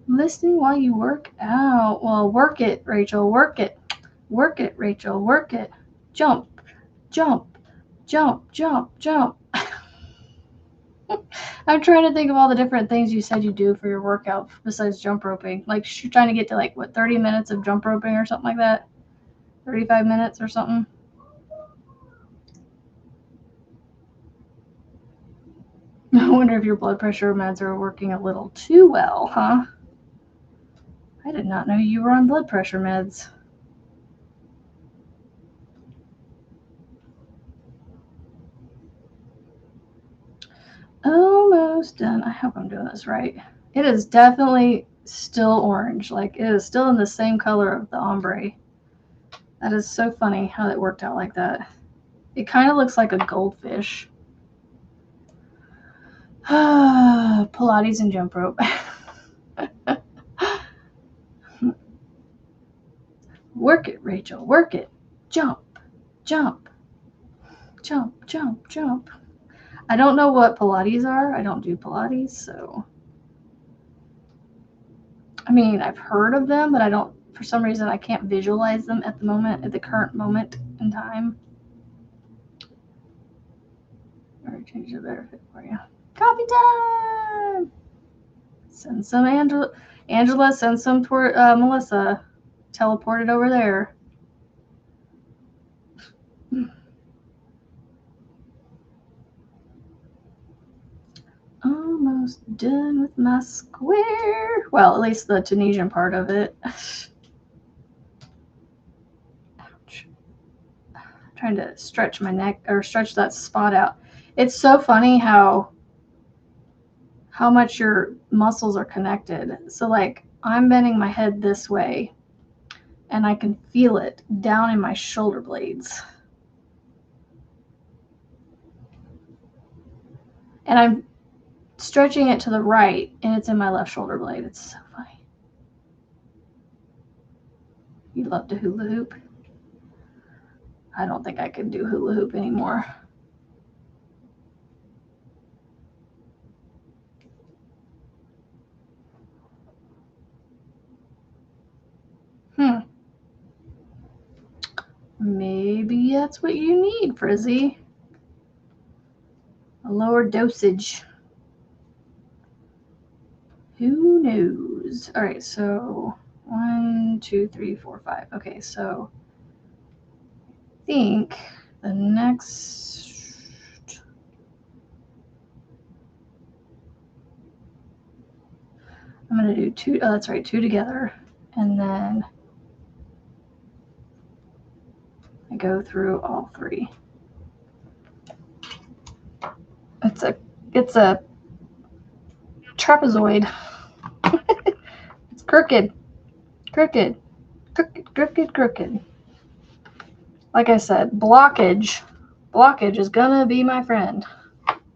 Listening while you work out. Well, work it, Rachel. Work it. Work it, Rachel. Work it. Jump, jump, jump, jump, jump. I'm trying to think of all the different things you said you do for your workout besides jump roping. Like you're trying to get to like, what, 30 minutes of jump roping or something like that? 35 minutes or something? I wonder if your blood pressure meds are working a little too well, huh? I did not know you were on blood pressure meds. Almost done. I hope I'm doing this right. It is definitely still orange. Like, it is still in the same color of the ombre. That is so funny how it worked out like that. It kind of looks like a goldfish. Pilates and jump rope. Work it, Rachel. Work it. Jump, jump, jump, jump, jump. I don't know what Pilates are. I don't do Pilates, so. I mean, I've heard of them, but I don't, for some reason, I can't visualize them at the moment, at the current moment in time. Or change a better fit for you. Coffee time! Send some Angela, send some toward Melissa. Teleported over there. Almost done with my square. Well, at least the Tunisian part of it. Ouch. Trying to stretch my neck, or stretch that spot out. It's so funny how much your muscles are connected. So like I'm bending my head this way and I can feel it down in my shoulder blades. And I'm stretching it to the right and it's in my left shoulder blade. It's so funny. You love to hula hoop. I don't think I could do hula hoop anymore. Maybe that's what you need, Frizzy. A lower dosage. Who knows? All right, so 1, 2, 3, 4, 5. Okay, so I think the next, I'm going to do 2. Oh, that's right, 2 together. And then I go through all 3. It's a trapezoid. It's crooked. Crooked. Crooked, crooked, crooked. Like I said, blockage is gonna be my friend.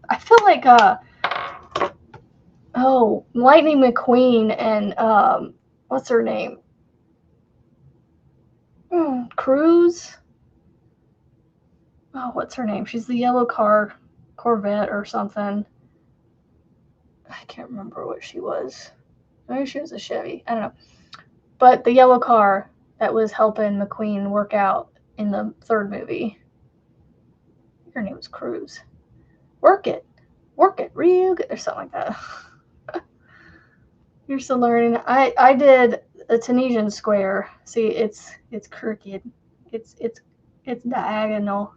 I feel like Lightning McQueen and what's her name? Cruz. Oh, what's her name? She's the yellow Corvette or something. I can't remember what she was. Maybe she was a Chevy. I don't know. But the yellow car that was helping McQueen work out in the 3rd movie. Her name was Cruz. Work it real good, or something like that. You're still learning. I did a Tunisian square. See, it's crooked. It's diagonal.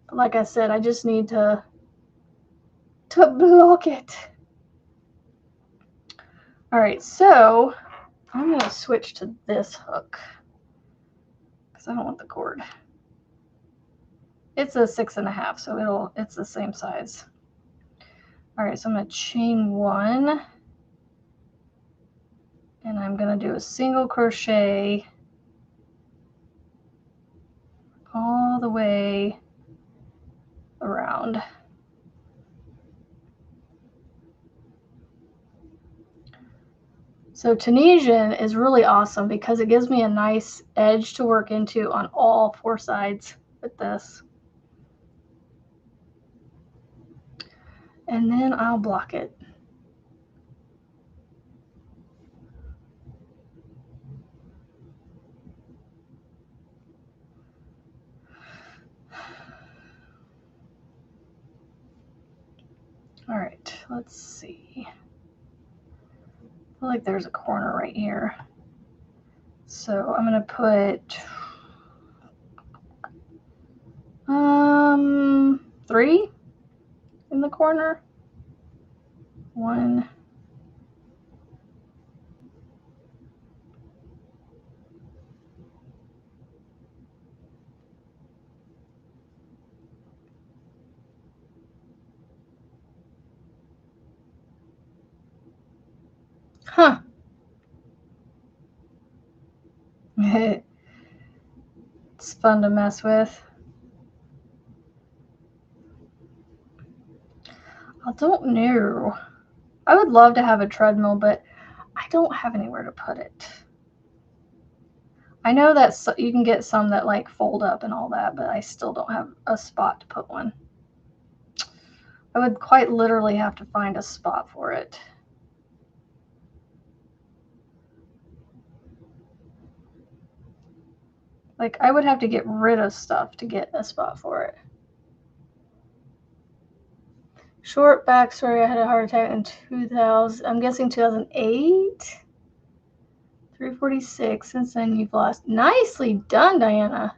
But like I said, I just need to block it. All right, so I'm going to switch to this hook because I don't want the cord. It's a 6.5, so it's the same size. All right, so I'm going to chain 1, and I'm going to do a single crochet all the way around. So Tunisian is really awesome because it gives me a nice edge to work into on all 4 sides with this. And then I'll block it. All right, let's see. I feel like there's a corner right here. So I'm gonna put 3 in the corner. 1. Huh. It's fun to mess with. I don't know. I would love to have a treadmill, but I don't have anywhere to put it. I know that you can get some that like fold up and all that, but I still don't have a spot to put one. I would quite literally have to find a spot for it. Like, I would have to get rid of stuff to get a spot for it. Short backstory, I had a heart attack in 2000, I'm guessing 2008? 346, since then you've lost. Nicely done, Diana.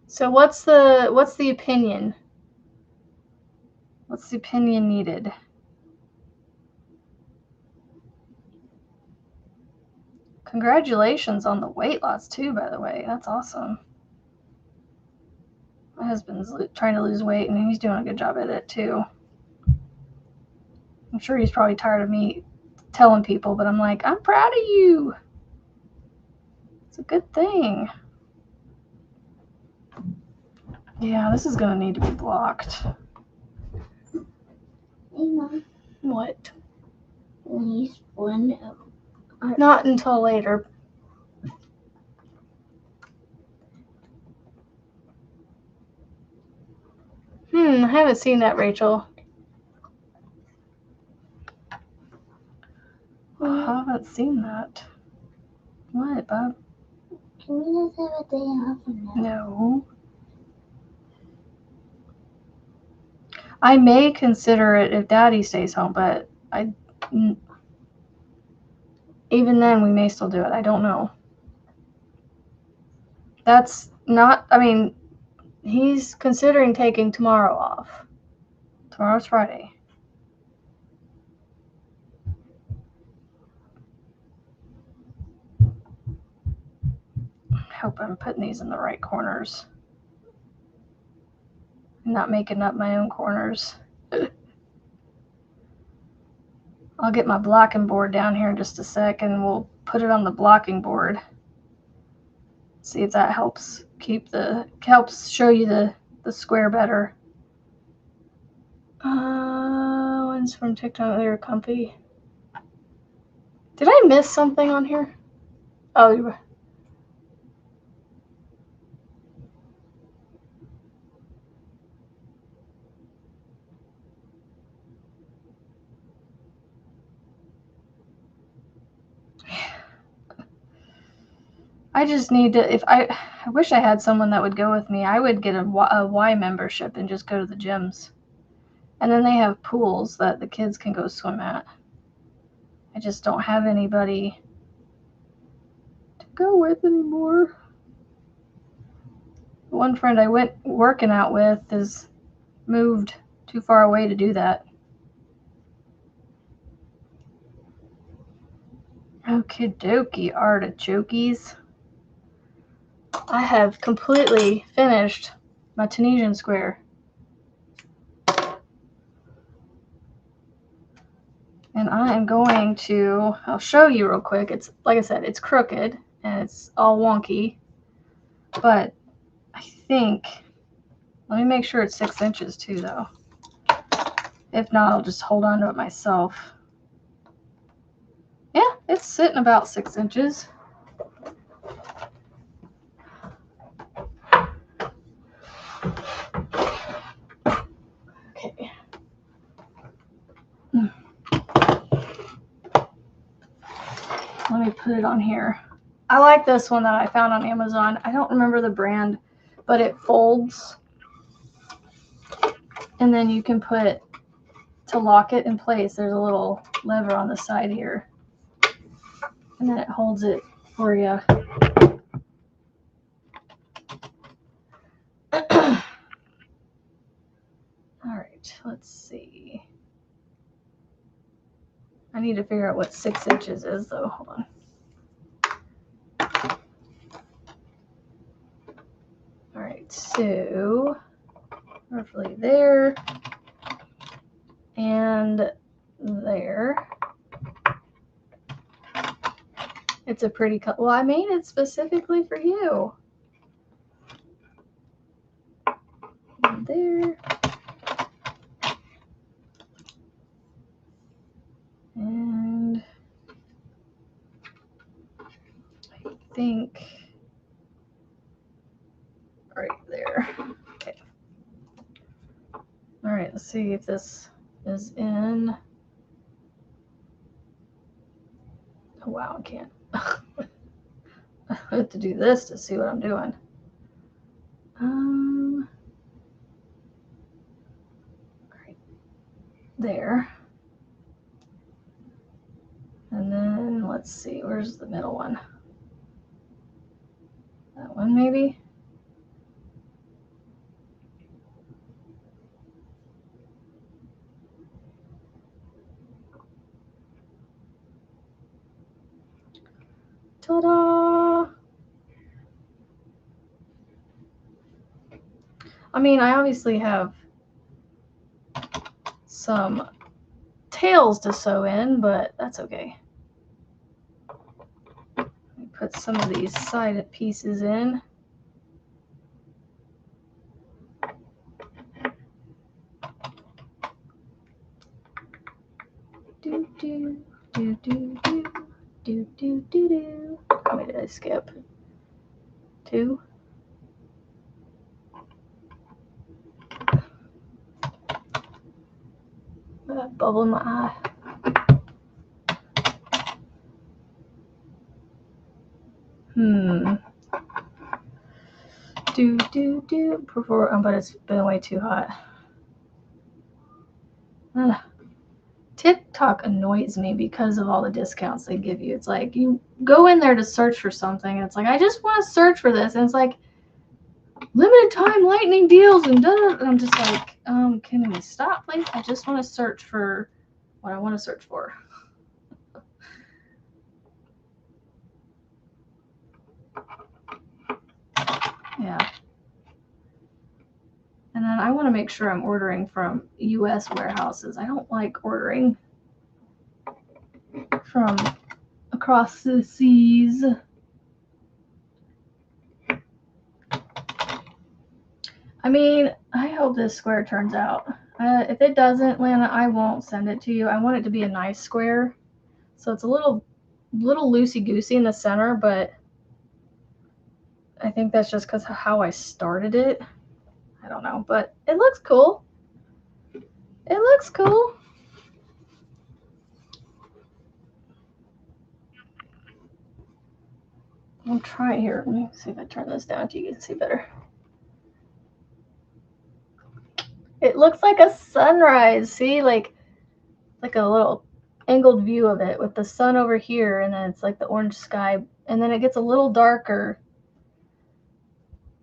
So what's the opinion? What's the opinion needed? Congratulations on the weight loss too, by the way. That's awesome. My husband's trying to lose weight and he's doing a good job at it too. I'm sure he's probably tired of me telling people, but I'm like, I'm proud of you. It's a good thing. Yeah, this is gonna need to be blocked. Hey, Mom. What? At least one. Not until later. I haven't seen that, Rachel. I haven't seen that. What, Bob? Can we just have a day off now? No. I may consider it if Daddy stays home, but even then we may still do it. I don't know. That's not, I mean, he's considering taking tomorrow off. Tomorrow's Friday. I hope I'm putting these in the right corners. I'm not making up my own corners. I'll get my blocking board down here in just a sec and we'll put it on the blocking board. See if that helps show you the square better. One's from TikTok, they're comfy. Did I miss something on here? Oh, you were. I just need to, I wish I had someone that would go with me. I would get a Y membership and just go to the gyms. And then they have pools that the kids can go swim at. I just don't have anybody to go with anymore. The one friend I went working out with has moved too far away to do that. Okie dokie, artichokies. I have completely finished my Tunisian square. And I am going to, I'll show you real quick. It's, like I said, it's crooked and it's all wonky. But I think Let me make sure it's 6 inches too, though. If not, I'll just hold on to it myself. Yeah, it's sitting about 6 inches. Okay. Let me put it on here. I like this one that I found on Amazon. I don't remember the brand, but it folds. And then you can put, to lock it in place, there's a little lever on the side here. And then it holds it for you. All right, let's see. I need to figure out what 6 inches is, though. Hold on. All right, so roughly there and there. It's a pretty color. Well, I made it specifically for you. And there. And I think right there. Okay. All right, let's see if this is in. Oh, wow, I can't. I have to do this to see what I'm doing. Right there. And then let's see, where's the middle one? That one maybe? Ta-da! I mean, I obviously have some tails to sew in, but that's okay. Let me put some of these side pieces in. Do do do do do do do do do. How many did I skip? 2. Bubble in my eye. Do before, but it's been way too hot. TikTok annoys me because of all the discounts they give you. It's like you go in there to search for something, and it's like, I just want to search for this, and it's like limited time lightning deals and and I'm just like, can we stop, please? I just want to search for what I want to search for. Yeah. And then I want to make sure I'm ordering from US warehouses. I don't like ordering from across the seas. I mean, I hope this square turns out. If it doesn't, Lana, I won't send it to you. I want it to be a nice square. So it's a little loosey-goosey in the center, but I think that's just because of how I started it. I don't know, but it looks cool. It looks cool. I'll try it here. Let me see if I turn this down so you can see better. It looks like a sunrise. See, like a little angled view of it with the sun over here, and then it's like the orange sky, and then it gets a little darker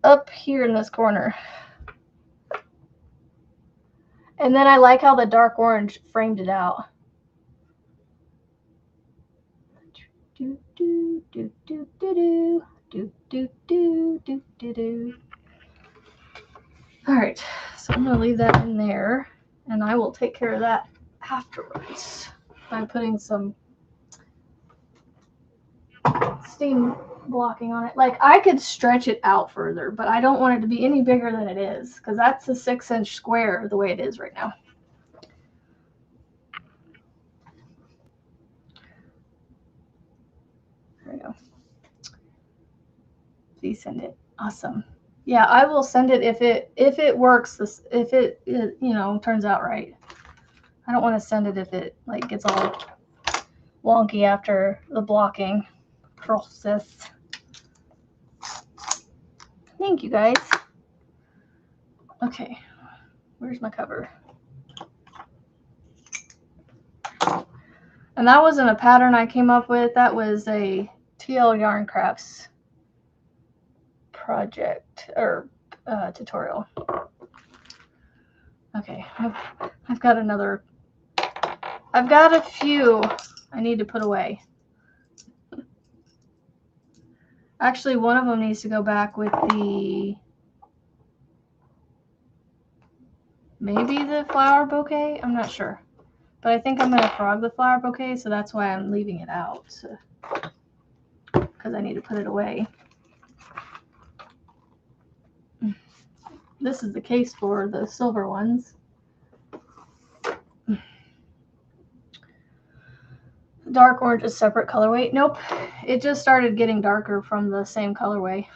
up here in this corner. And then I like how the dark orange framed it out. Do do do do do do do do do do do. All right, so I'm gonna leave that in there, and I will take care of that afterwards by putting some steam blocking on it. Like, I could stretch it out further, but I don't want it to be any bigger than it is, because that's a 6-inch square the way it is right now. There we go. Please send it. Awesome. Yeah, I will send it if it works. If it turns out right. I don't want to send it if it like gets all wonky after the blocking process. Thank you guys. Okay, where's my cover? And that wasn't a pattern I came up with. That was a TL Yarn Crafts project or tutorial. Okay, I've got another. I've got a few I need to put away. Actually, one of them needs to go back with maybe the flower bouquet. I'm not sure. But I think I'm going to frog the flower bouquet, so that's why I'm leaving it out. Because I need to put it away. This is the case for the silver ones. Dark orange is separate colorway. Nope, it just started getting darker from the same colorway.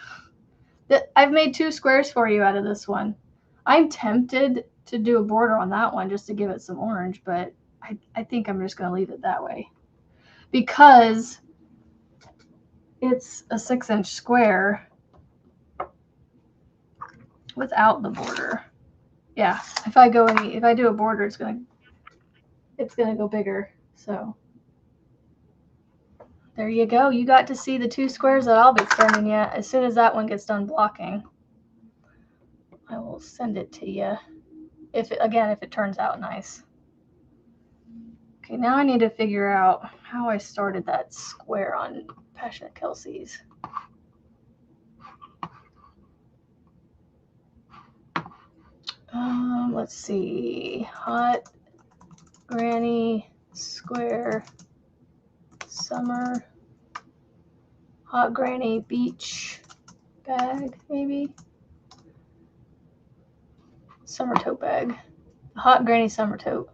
I've made 2 squares for you out of this one. I'm tempted to do a border on that one just to give it some orange, but I think I'm just going to leave it that way. Because it's a 6-inch square without the border. Yeah, if I do a border, it's gonna go bigger. So there you go. You got to see the 2 squares that I'll be sending you as soon as that one gets done blocking. I will send it to you if it turns out nice. Okay, now I need to figure out how I started that square on Passionate Kelsey's. Let's see. Hot Granny Square Summer Hot Granny Beach bag, maybe? Summer tote bag. Hot Granny Summer tote.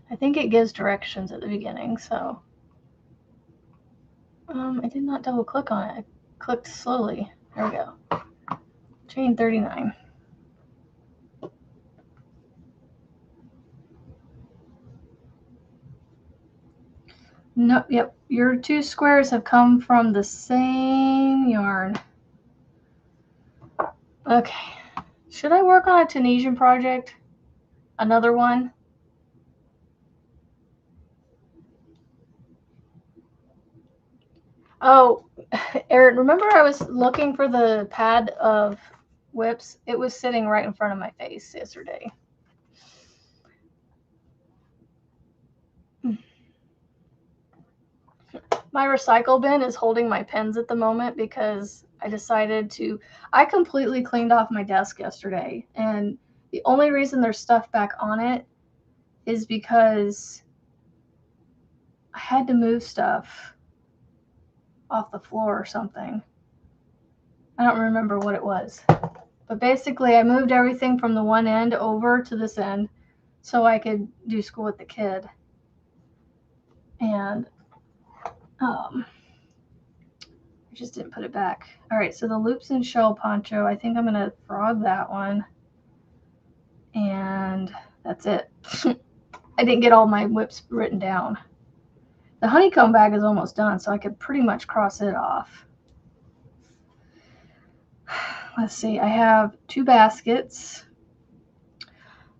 I think it gives directions at the beginning, so. I did not double click on it. I clicked slowly. There we go. Chain 39. Nope, yep. Your 2 squares have come from the same yarn. Okay. Should I work on a Tunisian project? Another one? Oh, Erin, remember I was looking for the pad of whips? It was sitting right in front of my face yesterday. My recycle bin is holding my pens at the moment because I completely cleaned off my desk yesterday. And the only reason there's stuff back on it is because I had to move stuff off the floor or something. I don't remember what it was. But basically, I moved everything from the one end over to this end so I could do school with the kid. And I just didn't put it back. All right, so the loops and shell poncho, I think I'm going to frog that one. And that's it. I didn't get all my whips written down. The honeycomb bag is almost done, so I could pretty much cross it off. Let's see, I have 2 baskets,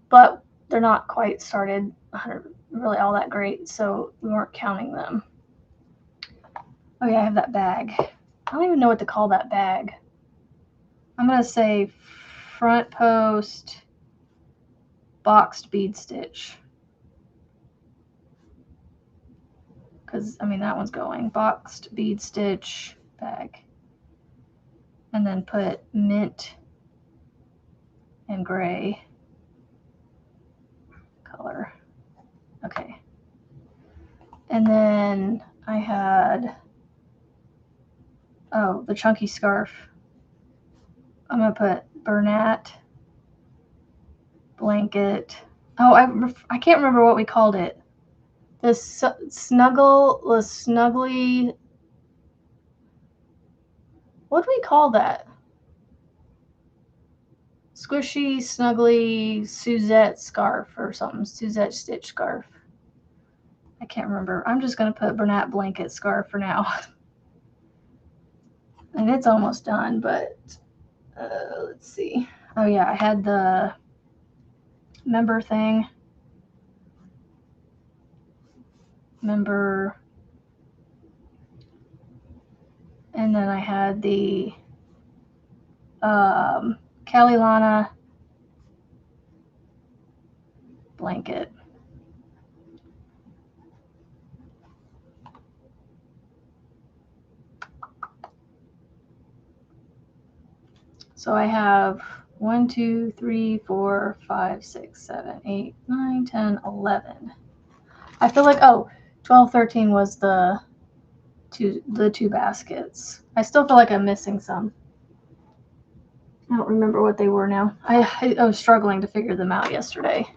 but they're not quite started really all that great, so we weren't counting them. Oh yeah, I have that bag. I don't even know what to call that bag. I'm going to say front post boxed bead stitch. Because, I mean, that one's going. Boxed bead stitch bag. And then put mint and gray color. Okay. And then I had, oh, the chunky scarf. I'm going to put Bernat blanket. Oh, I can't remember what we called it. The snuggly, what do we call that? Squishy, snuggly Suzette scarf or something. Suzette stitch scarf. I can't remember. I'm just going to put Bernat blanket scarf for now. And it's almost done, but let's see. Oh yeah, I had the member thing. Member. And then I had the Kalilana blanket. So I have 1, 2, 3, 4, 5, 6, 7, 8, 9, 10, 11. I feel like, 12, 13 was the two baskets. I still feel like I'm missing some. I don't remember what they were now. I was struggling to figure them out yesterday.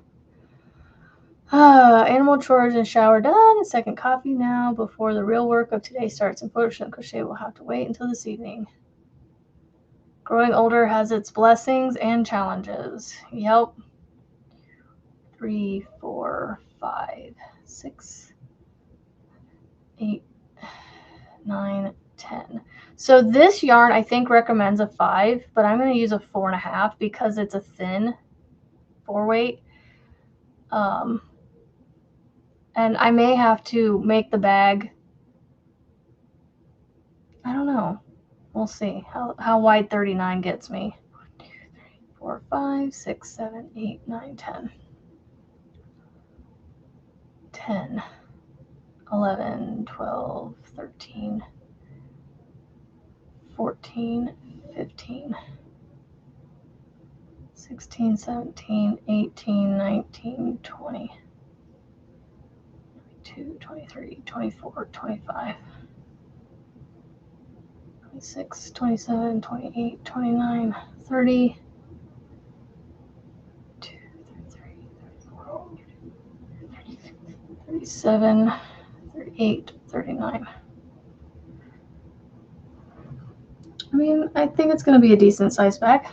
Animal chores and shower done. Second coffee now before the real work of today starts. Unfortunately, crochet will have to wait until this evening. Growing older has its blessings and challenges. Yep. 3, 4, 5, 6, 8, 9, 10. So this yarn I think recommends a 5, but I'm going to use a 4.5 because it's a thin 4-weight. And I may have to make the bag. I don't know. We'll see how wide 39 gets me. 1, 2, 3, 4, 5, 6, 7, 8, 9, 10. 10, 11, 12, 13, 14, 15, 16, 17, 18, 19, 20, 22, 23, 24, 25, 26, 27, 28, 29, 30, 33, 34, 37, 38, 39. I mean, I think it's going to be a decent size bag.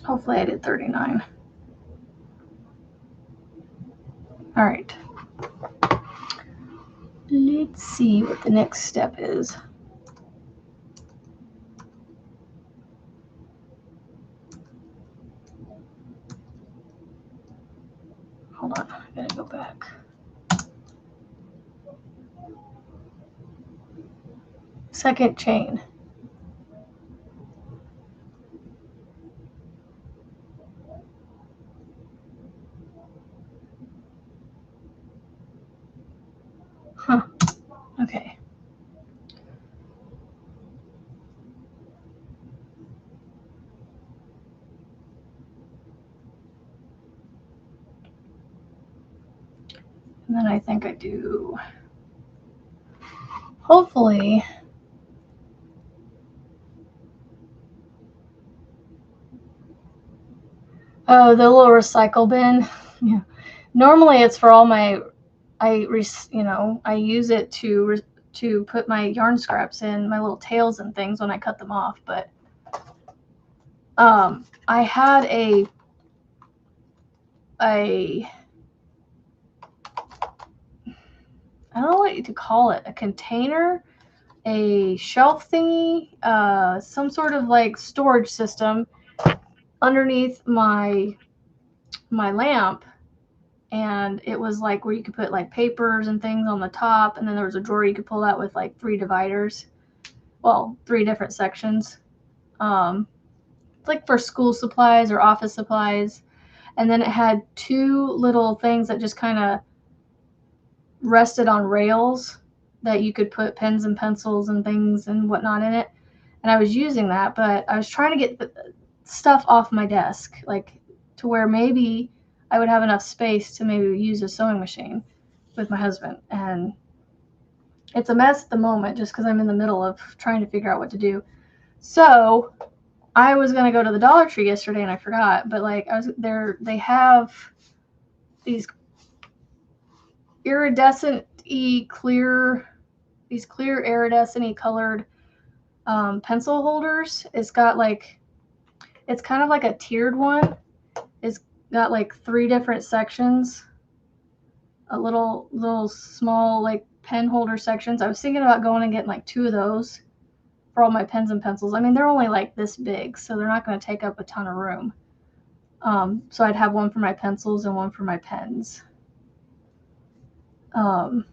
Hopefully I did 39. All right. Let's see what the next step is. Hold on, I gotta go back. Second chain. Huh. Okay. And then I think I do, hopefully, oh, the little recycle bin. Yeah. Normally it's for all my, I use it to put my yarn scraps in, my little tails and things when I cut them off, but I had a I don't know what to call it, a container, a shelf thingy, some sort of like storage system underneath my lamp, and it was like where you could put like papers and things on the top, and then there was a drawer you could pull out with like 3 dividers, well, 3 different sections, like for school supplies or office supplies. And then it had 2 little things that just kind of rested on rails that you could put pens and pencils and things and whatnot in it. And I was using that, but I was trying to get the stuff off my desk, like to where maybe I would have enough space to maybe use a sewing machine with my husband. And it's a mess at the moment just because I'm in the middle of trying to figure out what to do. So I was going to go to the Dollar Tree yesterday and I forgot, but like I was there, they have these iridescent-y clear, these clear iridescent-y colored pencil holders. It's got like, it's kind of like a tiered one. It's got like 3 different sections, a little small like pen holder sections. I was thinking about going and getting like 2 of those for all my pens and pencils. I mean, they're only like this big, so they're not going to take up a ton of room. So I'd have one for my pencils and one for my pens. And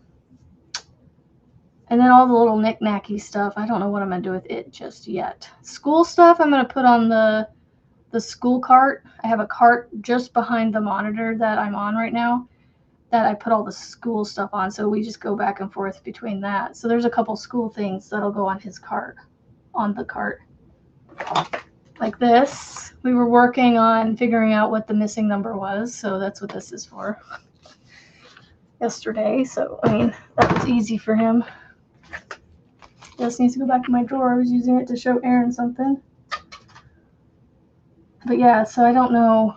then all the little knick-knacky stuff, I don't know what I'm going to do with it just yet. School stuff I'm going to put on the school cart. I have a cart just behind the monitor that I'm on right now that I put all the school stuff on, so we just go back and forth between that. So there's a couple school things that'll go on his cart, on the cart. Like this. We were working on figuring out what the missing number was, so that's what this is for. Yesterday, so I mean, that was easy for him. This needs to go back in my drawer. I was using it to show Aaron something. But yeah, so I don't know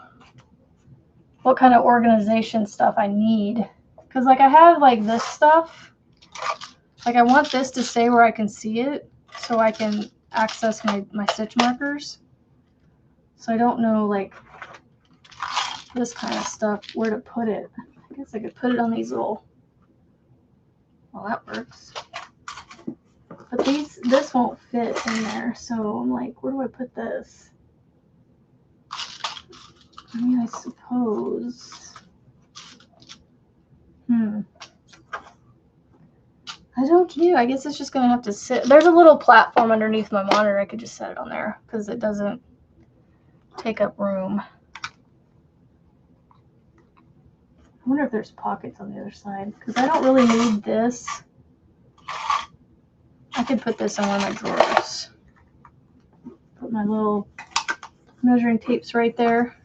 what kind of organization stuff I need. Because like I have like this stuff. Like I want this to stay where I can see it so I can access my stitch markers. So I don't know like this kind of stuff, where to put it. I guess I could put it on these little, well, that works. But this won't fit in there. So I'm like, where do I put this? I mean, I suppose. I don't know. I guess it's just going to have to sit. There's a little platform underneath my monitor. I could just set it on there because it doesn't take up room. I wonder if there's pockets on the other side because I don't really need this. I could put this in one of my drawers. Put my little measuring tapes right there.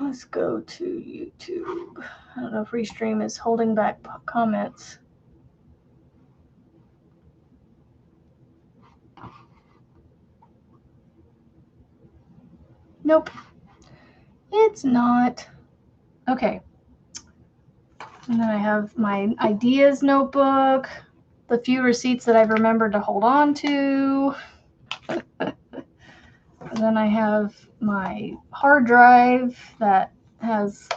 Let's go to YouTube. I don't know if Restream is holding back comments. Nope, it's not. Okay. And then I have my ideas notebook, the few receipts that I've remembered to hold on to. And then I have my hard drive that has,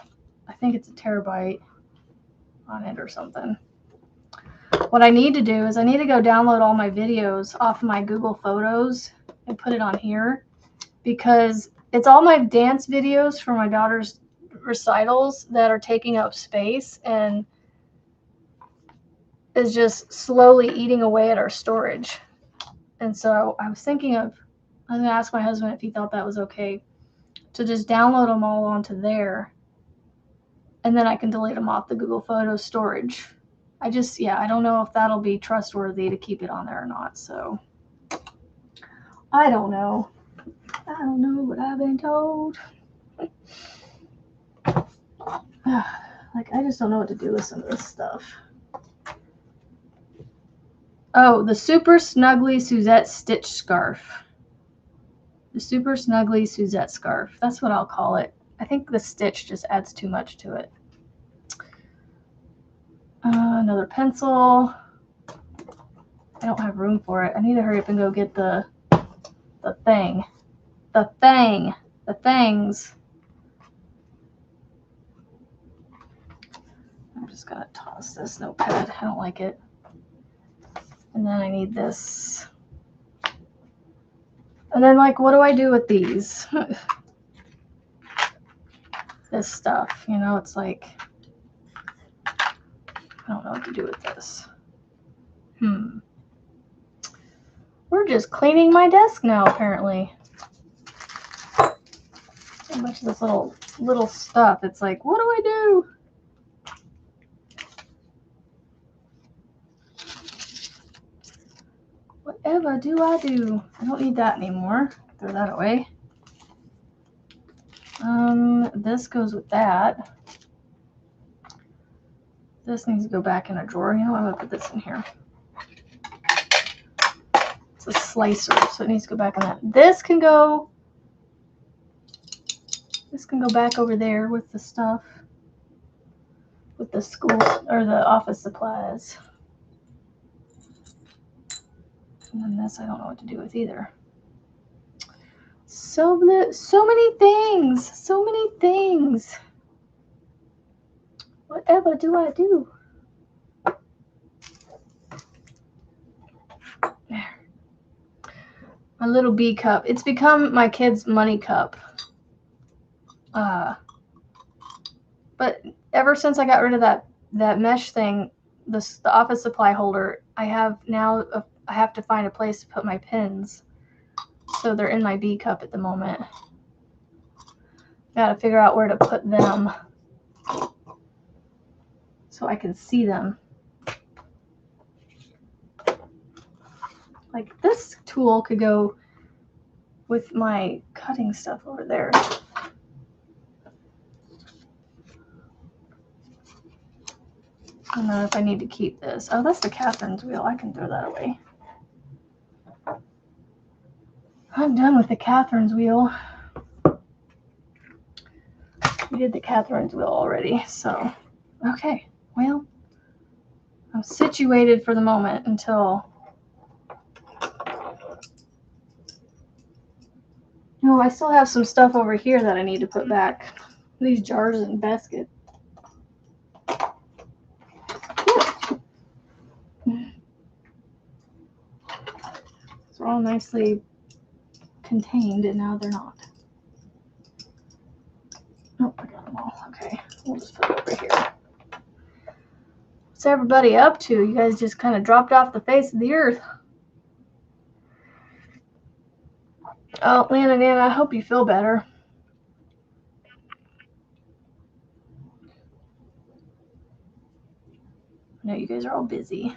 I think it's a terabyte on it or something. What I need to do is I need to go download all my videos off my Google Photos and put it on here because it's all my dance videos for my daughter's recitals that are taking up space and is just slowly eating away at our storage. And so I was thinking of, I was going to ask my husband if he thought that was okay to just download them all onto there. And then I can delete them off the Google Photos storage. I don't know if that'll be trustworthy to keep it on there or not. So I don't know. I don't know what I've been told. Like, I just don't know what to do with some of this stuff. Oh, the Super Snuggly Suzette Stitch Scarf. The Super Snuggly Suzette Scarf. That's what I'll call it. I think the stitch just adds too much to it. Another pencil. I don't have room for it. I need to hurry up and go get the thing. The things. I'm just going to toss this notepad. I don't like it. And then I need this. And then, like, what do I do with these? This stuff, you know, it's like, I don't know what to do with this. We're just cleaning my desk now, apparently. A bunch of this little stuff. It's like, what do I do? Whatever do I do? I don't need that anymore. Throw that away. This goes with that. This needs to go back in a drawer. You know, I'm gonna put this in here. It's a slicer, so it needs to go back in that. This can go back over there with the stuff, with the school or the office supplies. And then this I don't know what to do with either. So many things. So many things. Whatever do I do? There. My little bee cup. It's become my kid's money cup. But ever since I got rid of that mesh thing, the office supply holder, I have to find a place to put my pins. So they're in my bee cup at the moment. Got to figure out where to put them so I can see them. Like this tool could go with my cutting stuff over there. And then if I need to keep this. Oh, that's the Catherine's wheel. I can throw that away. I'm done with the Catherine's wheel. We did the Catherine's wheel already, so okay. Well, I'm situated for the moment until. Oh, I still have some stuff over here that I need to put back. These jars and basket. They're all nicely contained, and now they're not. Oh, I got them all. Okay, we'll just put it over here. What's everybody up to? You guys just kind of dropped off the face of the earth. Oh, Lana and Anna, I hope you feel better. I know you guys are all busy.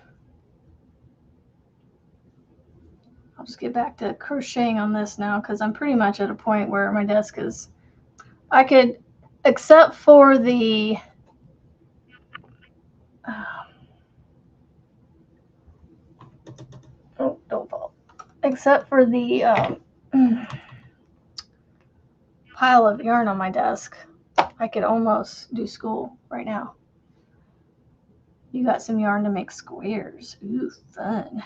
I'll just get back to crocheting on this now because I'm pretty much at a point where my desk is. I could, except for the. Oh, don't fall. Except for the pile of yarn on my desk, I could almost do school right now. You got some yarn to make squares. Ooh, fun.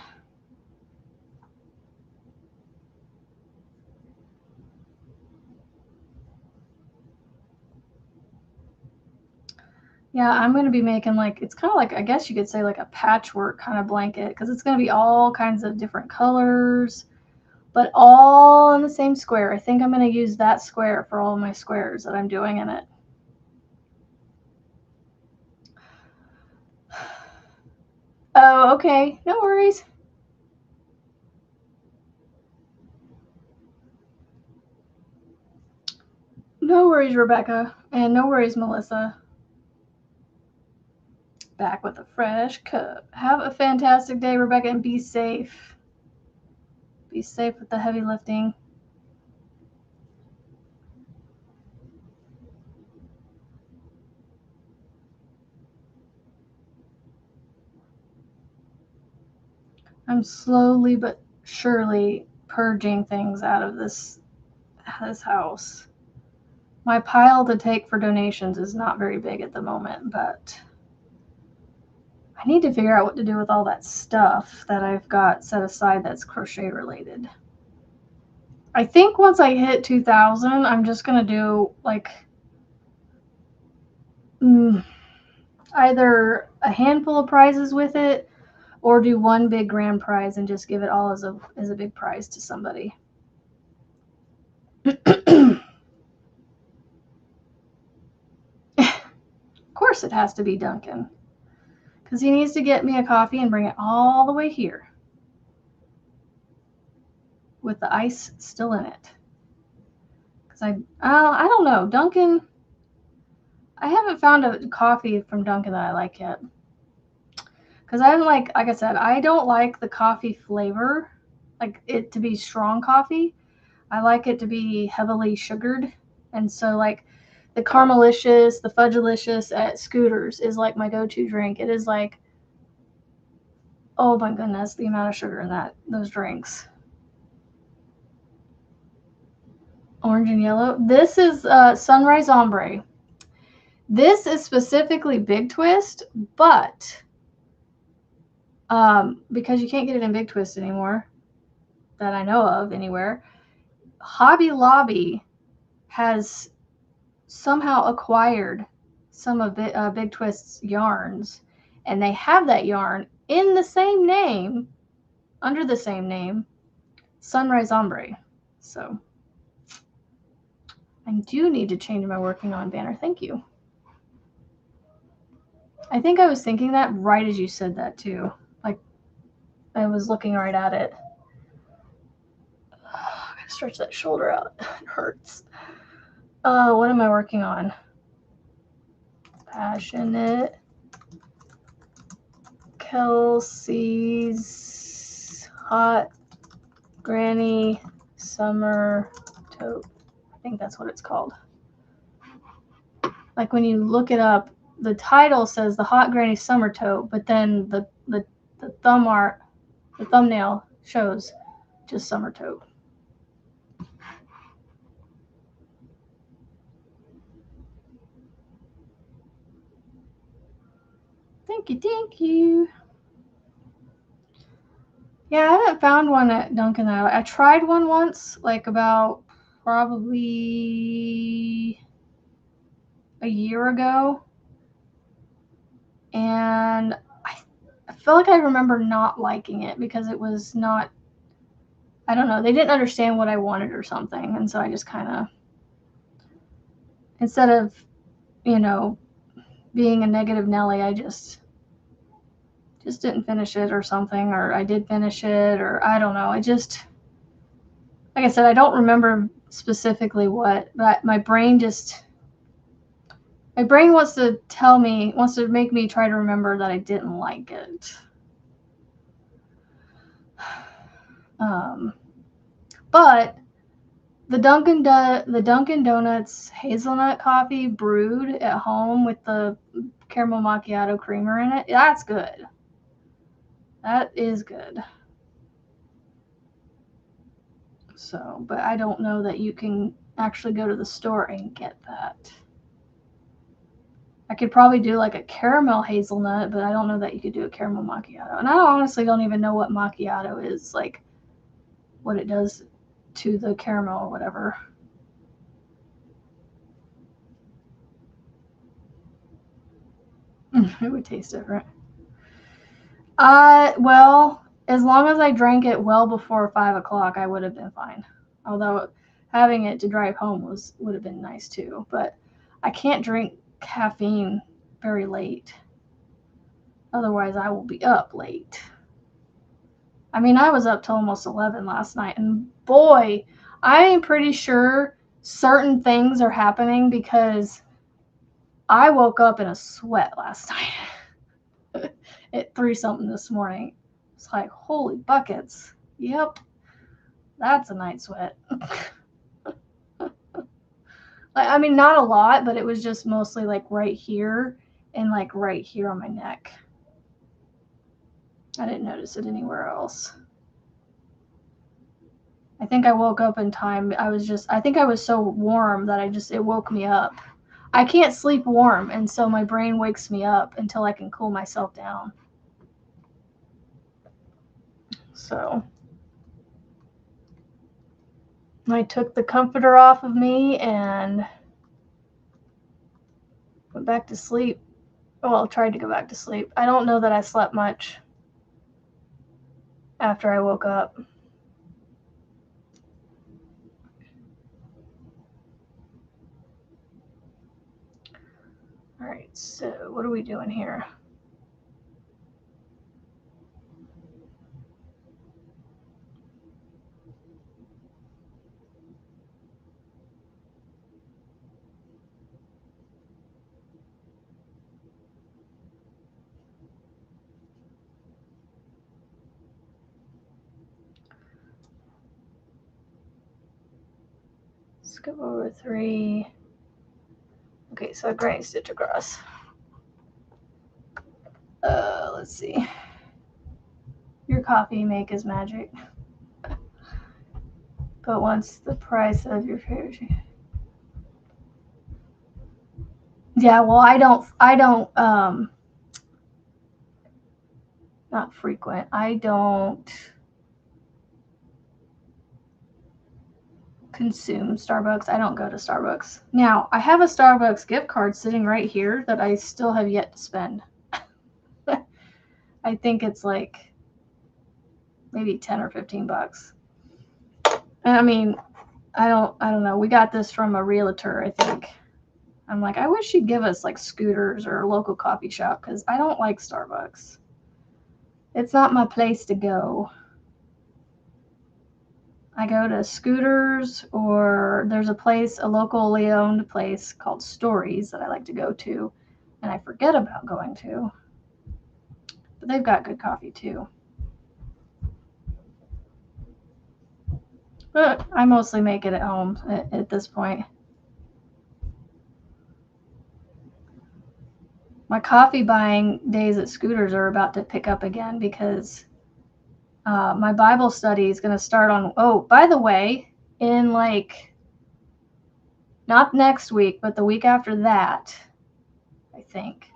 Yeah, I'm going to be making like, it's kind of like, I guess you could say like a patchwork kind of blanket because it's going to be all kinds of different colors, but all in the same square. I think I'm going to use that square for all of my squares that I'm doing in it. Oh, okay. No worries. No worries, Rebecca. And no worries, Melissa. Back with a fresh cup. Have a fantastic day, Rebecca, and be safe. Be safe with the heavy lifting. I'm slowly but surely purging things out of this house. My pile to take for donations is not very big at the moment, but I need to figure out what to do with all that stuff that I've got set aside that's crochet related. I think once I hit 2,000, I'm just going to do like either a handful of prizes with it or do one big grand prize and just give it all as a big prize to somebody. Of course it has to be Duncan, because he needs to get me a coffee and bring it all the way here with the ice still in it. Because I don't know, Duncan, I haven't found a coffee from Duncan that I like yet. Because I'm like I said, I don't like the coffee flavor. like it to be strong coffee. I like it to be heavily sugared. And so like the Caramelicious, the Fudgelicious at Scooters is like my go-to drink. It is like, oh my goodness, the amount of sugar in those drinks. Orange and yellow. This is Sunrise Ombre. This is specifically Big Twist, but because you can't get it in Big Twist anymore, that I know of anywhere, Hobby Lobby has somehow acquired some of Big Twist's yarns, and they have that yarn in the same name, under the same name, Sunrise Ombre. So I do need to change my working on banner. Thank you. I think I was thinking that right as you said that too. Like I was looking right at it. I gotta stretch that shoulder out. It hurts. What am I working on? Passionate. Kelsey's Hot Granny Summer Taupe. I think that's what it's called. Like when you look it up, the title says the Hot Granny Summer Taupe, but then the thumb art, the thumbnail shows just Summer Taupe. Thank you, thank you. Yeah, I haven't found one at Dunkin' though. I tried one once, like about probably a year ago, and I feel like I remember not liking it because it was not, I don't know, they didn't understand what I wanted or something, and so I just kind of, instead of, you know, being a negative Nelly, I just didn't finish it or something, or I did finish it, or I don't know. I just, like I said, I don't remember specifically what, but my brain wants to tell me, wants to make me try to remember that I didn't like it. But the Dunkin' Donuts hazelnut coffee brewed at home with the caramel macchiato creamer in it, that's good. That is good. So, but I don't know that you can actually go to the store and get that. I could probably do like a caramel hazelnut, but I don't know that you could do a caramel macchiato. And I honestly don't even know what macchiato is, like what it does to the caramel or whatever. It would taste different. Well, as long as I drank it well before 5 o'clock, I would have been fine. Although having it to drive home would have been nice too. But I can't drink caffeine very late. Otherwise, I will be up late. I mean, I was up till almost 11 last night, and boy, I am pretty sure certain things are happening because I woke up in a sweat last night at 3 something this morning. It's like, holy buckets. Yep, that's a night sweat. I mean, not a lot, but it was just mostly like right here and like right here on my neck. I didn't notice it anywhere else. I think I woke up in time. I think I was so warm that it woke me up. I can't sleep warm, and so my brain wakes me up until I can cool myself down. So I took the comforter off of me and went back to sleep. Well, tried to go back to sleep. I don't know that I slept much after I woke up. All right, so what are we doing here? Skip over 3. Okay, so a granny stitch across. Let's see. Your coffee make is magic. But what's the price of your favorite? Yeah, well, I don't, not frequent. I don't consume Starbucks. I don't go to Starbucks. Now, I have a Starbucks gift card sitting right here that I still have yet to spend. I think it's like maybe 10 or 15 bucks. And I mean, I don't know. We got this from a realtor, I think. I'm like, I wish she'd give us like Scooters or a local coffee shop because I don't like Starbucks. It's not my place to go. I go to Scooters, or there's a locally owned place called Stories that I like to go to, and I forget about going to. But they've got good coffee too. But I mostly make it at home at this point. My coffee buying days at Scooters are about to pick up again because my Bible study is going to start on, oh, by the way, in like, not next week, but the week after that, I think.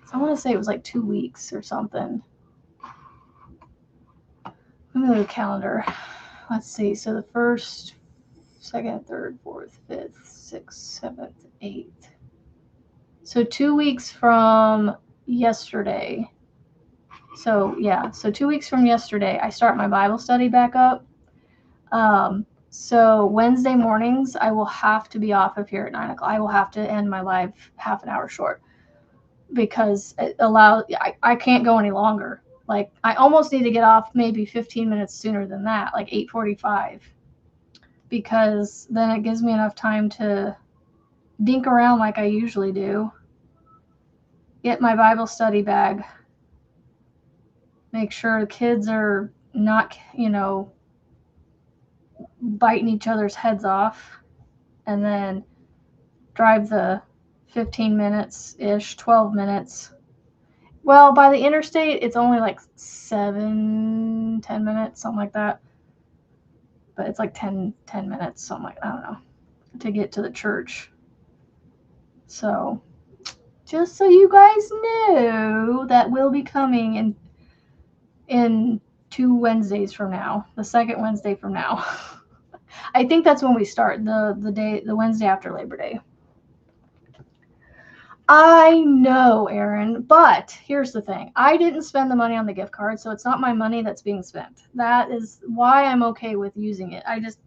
So I want to say it was like 2 weeks or something. Let me look at the calendar. Let's see. So the 1st, 2nd, 3rd, 4th, 5th, 6th, 7th, 8th. So 2 weeks from yesterday. So yeah, so 2 weeks from yesterday, I start my Bible study back up. So Wednesday mornings, I will have to be off of here at 9 o'clock. I will have to end my live half an hour short because it allows, I can't go any longer. Like, I almost need to get off maybe 15 minutes sooner than that, like 8:45, because then it gives me enough time to dink around like I usually do, get my Bible study bag, make sure the kids are not, biting each other's heads off, and then drive the 15 minutes-ish, 12 minutes. Well, by the interstate, it's only like 10 minutes, something like that. But it's like 10 minutes, something like, I don't know, to get to the church. So, just so you guys know, that will be coming in 2 Wednesdays from now, the second Wednesday from now. I think that's when we start, the Wednesday after Labor Day. I know, Erin, but here's the thing. I didn't spend the money on the gift card, so it's not my money that's being spent. That is why I'm okay with using it. I just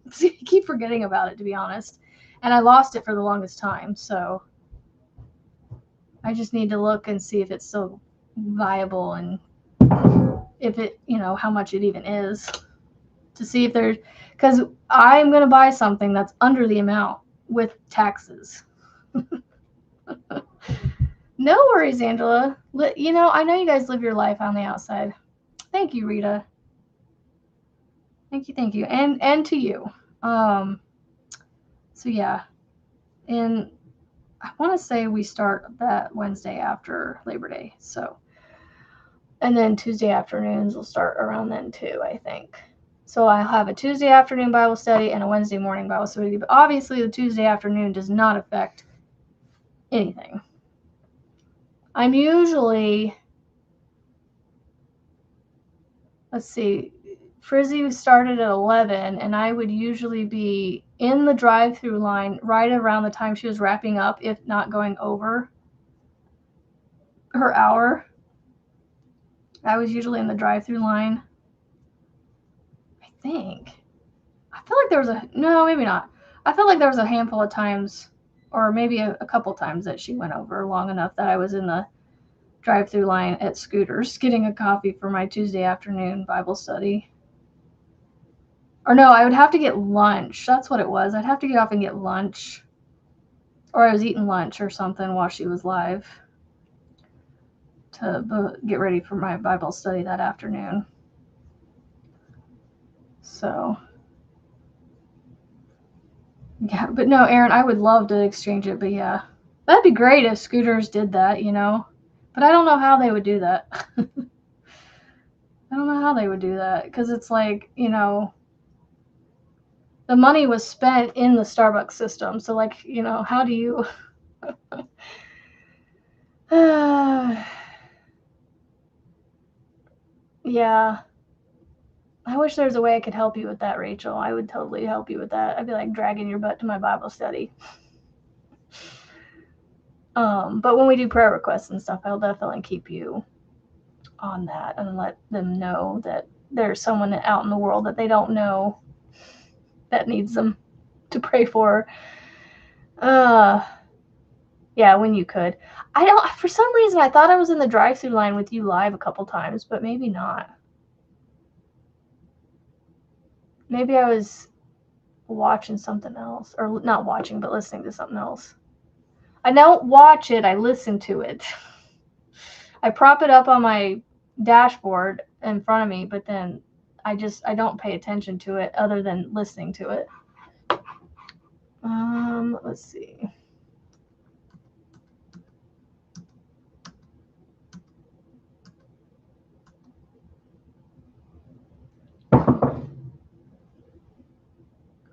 keep forgetting about it, to be honest. And I lost it for the longest time, so I just need to look and see if it's still viable and if it, how much it even is, to see if there's, because I'm going to buy something that's under the amount with taxes. No worries, Angela. I know you guys live your life on the outside. Thank you, Rita. Thank you. And to you. So yeah. And I want to say we start that Wednesday after Labor Day. So, and then Tuesday afternoons will start around then too, I think. So I'll have a Tuesday afternoon Bible study and a Wednesday morning Bible study. But obviously the Tuesday afternoon does not affect anything. I'm usually, let's see, Frizzy started at 11, and I would usually be in the drive-through line right around the time she was wrapping up, if not going over her hour. I was usually in the drive-through line, I think. I feel like there was no, maybe not. I feel like there was a handful of times, or maybe a couple times, that she went over long enough that I was in the drive-through line at Scooters getting a coffee for my Tuesday afternoon Bible study. Or no, I would have to get lunch. That's what it was. I'd have to get off and get lunch. Or I was eating lunch or something while she was live to get ready for my Bible study that afternoon. So, Yeah, but no, Aaron, I would love to exchange it, but yeah. That'd be great if scooters did that, you know? But I don't know how they would do that. I don't know how they would do that, because it's like, you know, the money was spent in the Starbucks system. So, like, you know, how do you... Yeah. I wish there was a way I could help you with that, Rachel. I would totally help you with that. I'd be like dragging your butt to my Bible study. But when we do prayer requests and stuff, I'll definitely keep you on that and let them know that there's someone out in the world that they don't know that needs them to pray for. Yeah, when you could. I don't, for some reason, I thought I was in the drive-thru line with you live a couple times, but maybe not. Maybe I was watching something else, or not watching, but listening to something else. I don't watch it, I listen to it. I prop it up on my dashboard in front of me, but then I don't pay attention to it other than listening to it. Let's see.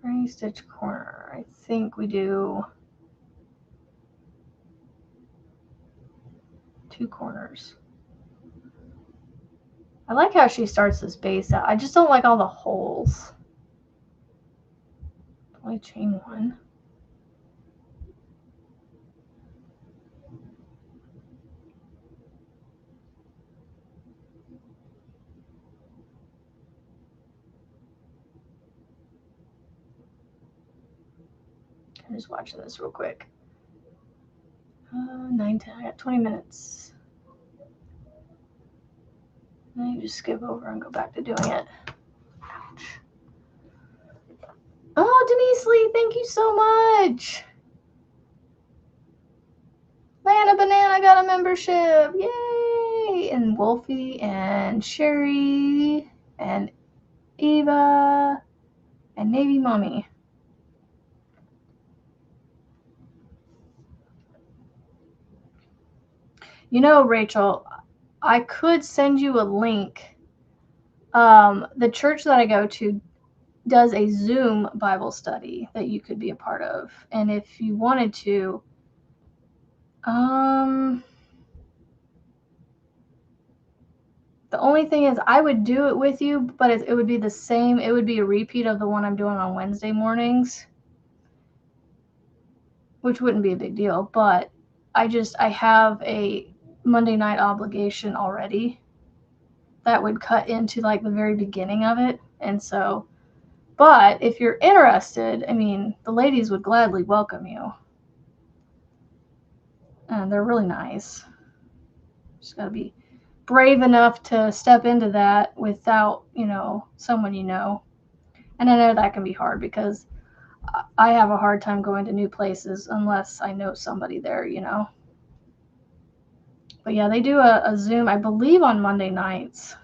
Granny stitch corner. I think we do 2 corners. I like how she starts this base out. I just don't like all the holes. Only chain 1. I'm just watching this real quick. 9, 10. I got 20 minutes. Then you just skip over and go back to doing it. Ouch. Oh, Denise Lee, thank you so much. Lana Banana got a membership. Yay! And Wolfie and Sherry and Eva and Navy Mommy. You know, Rachel, I could send you a link. The church that I go to does a Zoom Bible study that you could be a part of. And if you wanted to, the only thing is I would do it with you, but it would be the same. It would be a repeat of the one I'm doing on Wednesday mornings, which wouldn't be a big deal. But I have a Monday night obligation already that would cut into like the very beginning of it. And so, but if you're interested, I mean, the ladies would gladly welcome you. And they're really nice. Just got to be brave enough to step into that without, you know, someone you know. And I know that can be hard because I have a hard time going to new places unless I know somebody there, you know. But yeah, they do a Zoom, I believe, on Monday nights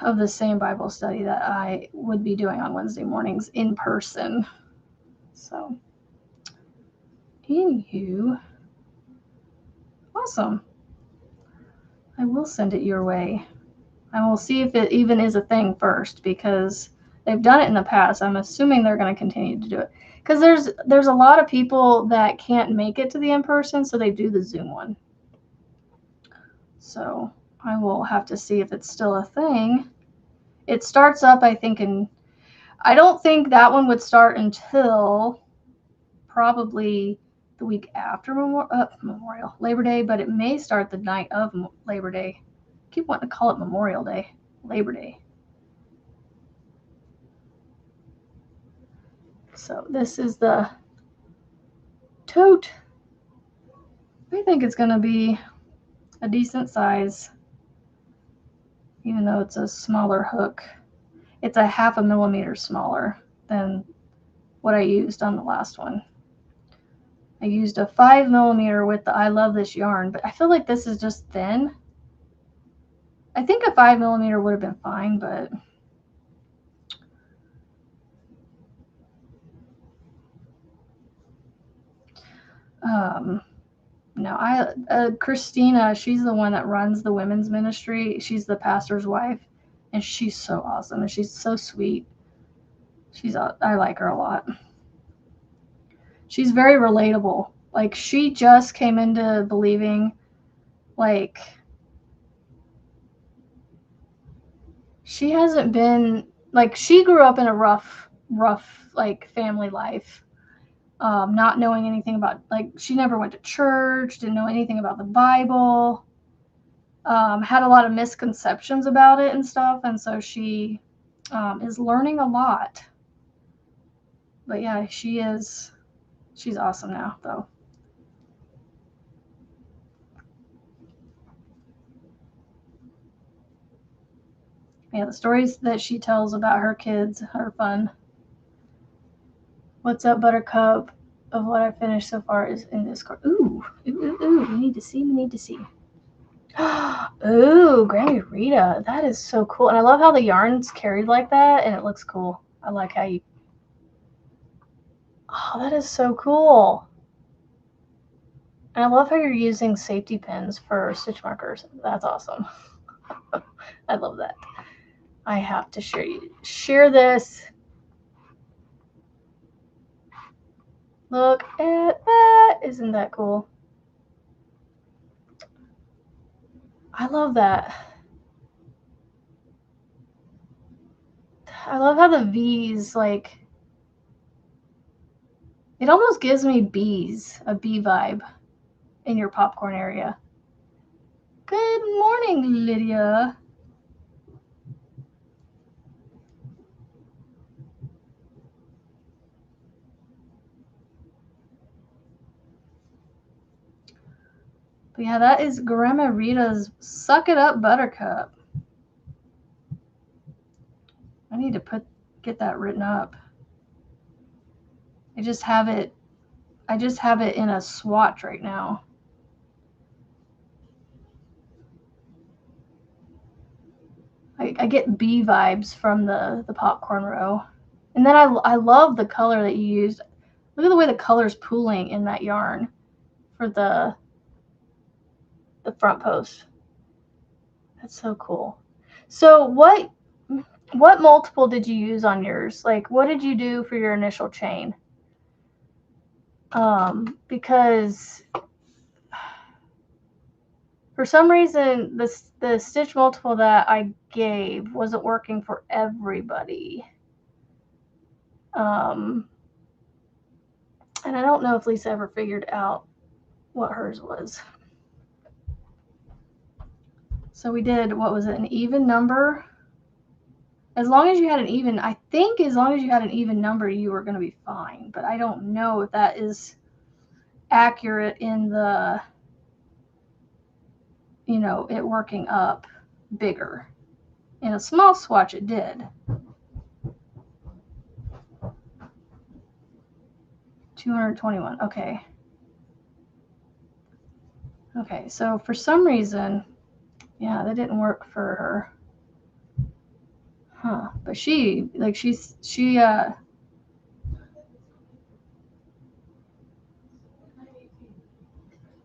of the same Bible study that I would be doing on Wednesday mornings in person. So, anywho, awesome. I will send it your way. I will see if it even is a thing first because they've done it in the past. I'm assuming they're going to continue to do it because there's a lot of people that can't make it to the in-person, so they do the Zoom one. So I will have to see if it's still a thing. It starts up, I think, I don't think that one would start until probably the week after Labor Day, but it may start the night of Labor Day. I keep wanting to call it Memorial Day, Labor Day. So this is the tote. I think it's going to be a decent size, even though it's a smaller hook. It's a 0.5 millimeter smaller than what I used on the last one. I used a 5 millimeter with the I Love This yarn, but I feel like this is just thin. I think a 5 millimeter would have been fine, but No, Christina, she's the one that runs the women's ministry. She's the pastor's wife, and she's so awesome, and she's so sweet. I like her a lot. She's very relatable. Like, she just came into believing, like, she hasn't been, like, she grew up in a rough, like, family life. Not knowing anything about, like, she never went to church, didn't know anything about the Bible, had a lot of misconceptions about it and stuff, and so she is learning a lot. But yeah, she's awesome now, though. Yeah, the stories that she tells about her kids are fun. What's up, Buttercup? Of what I finished so far is in Discord. Ooh. We need to see. Ooh, Granny Rita. That is so cool. And I love how the yarn's carried like that, and it looks cool. I like how you... Oh, that is so cool. And I love how you're using safety pins for stitch markers. That's awesome. I love that. I have to share this. Look at that. Isn't that cool? I love that. I love how the V's, like, it almost gives me bees, a bee vibe in your popcorn area. Good morning, Lydia. But yeah, that is Grandma Rita's Suck It Up Buttercup. I need to get that written up. I just have it in a swatch right now. I get bee vibes from the popcorn row. And then I love the color that you used. Look at the way the color's pooling in that yarn for the front post. That's so cool. So what multiple did you use on yours? Like, what did you do for your initial chain? Because for some reason the stitch multiple that I gave wasn't working for everybody. And I don't know if Lisa ever figured out what hers was. So we did, what was it, an even number? As long as you had an even, I think as long as you had an even number, you were going to be fine. But I don't know if that is accurate in the, you know, it working up bigger. In a small swatch, it did. 221, okay. Okay, so for some reason, yeah, that didn't work for her. Huh, but she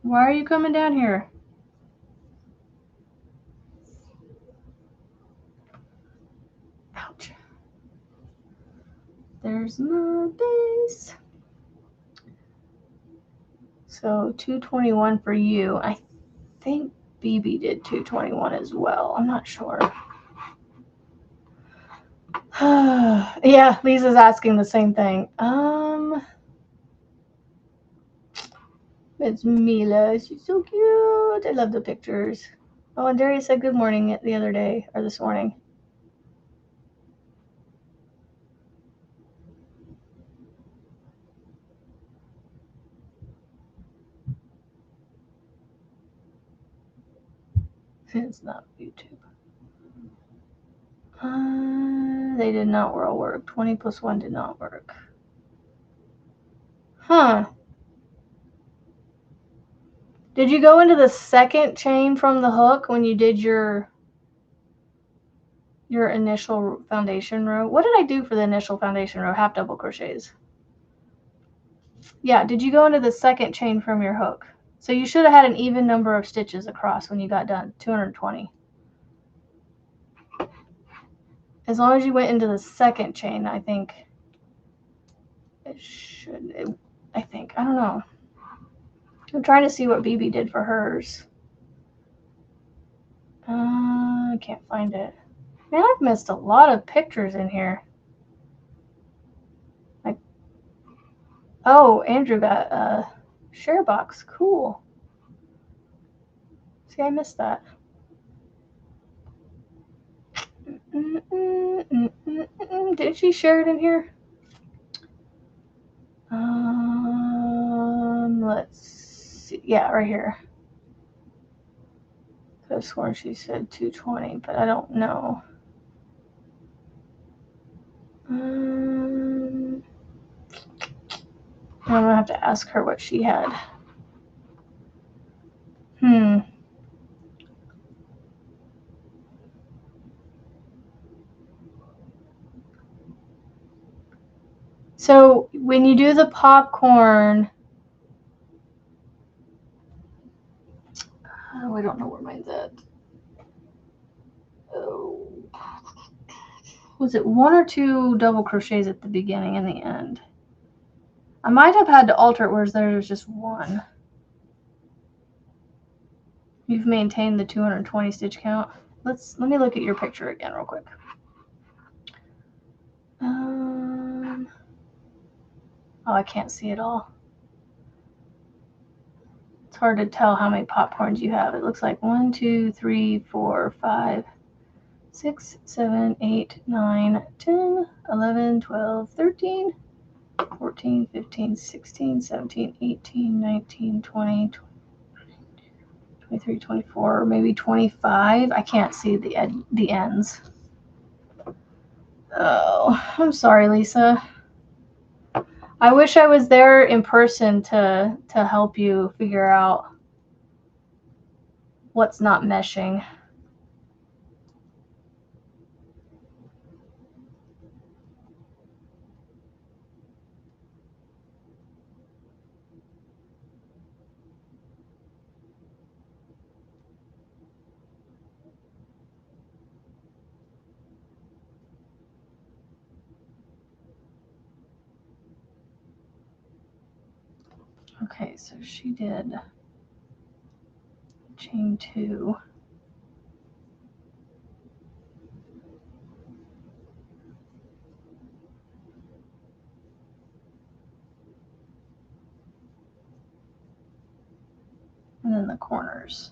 why are you coming down here? Ouch. There's my base. So 221 for you. I think BB did 221 as well. I'm not sure. Yeah, Lisa's asking the same thing. It's Mila. She's so cute. I love the pictures. Oh, and Darius said good morning the other day, or this morning. It's not YouTube. They did not work. 20 plus 1 did not work. Huh. Did you go into the second chain from the hook when you did your initial foundation row? What did I do for the initial foundation row? Half double crochets. Yeah, did you go into the second chain from your hook? So you should have had an even number of stitches across when you got done, 220. As long as you went into the second chain, I think it should, I think, I don't know. I'm trying to see what BB did for hers. I can't find it. Man, I've missed a lot of pictures in here. Like, oh, Andrew got a share box. Cool. See, I missed that. Did she share it in here? Let's see. Yeah, right here. Could have sworn she said 220, but I don't know. I'm gonna have to ask her what she had. So when you do the popcorn, oh, I don't know where mine's at. Oh, was it 1 or 2 double crochets at the beginning and the end? I might have had to alter it where there's just 1. You've maintained the 220 stitch count. Let me look at your picture again real quick. Oh, I can't see it all. It's hard to tell how many popcorns you have. It looks like 1, 2, 3, 4, 5, 6, 7, 8, 9, 10, 11, 12, 13, 14, 15, 16, 17, 18, 19, 20, 23, 24, maybe 25. I can't see the ends. Oh, I'm sorry, Lisa. I wish I was there in person to help you figure out what's not meshing. Okay, so she did chain 2. And then the corners.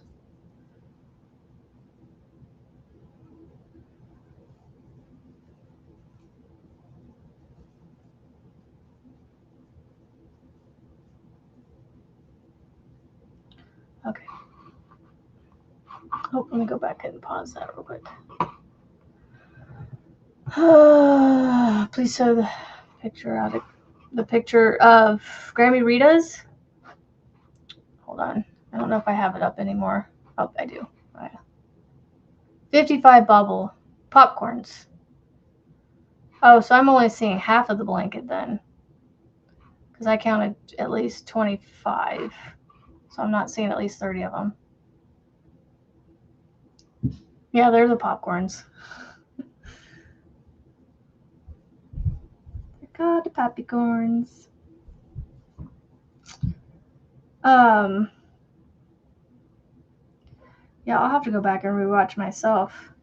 Okay. Oh, let me go back and pause that real quick. Please show the picture out of the picture of Grammy Rita's. Hold on. I don't know if I have it up anymore. Oh, I do. Right. 55 bubble popcorns. Oh, so I'm only seeing half of the blanket then. Because I counted at least 25. So I'm not seeing at least 30 of them. Yeah, they're the popcorns. They're called the popcorns. Yeah, I'll have to go back and rewatch myself.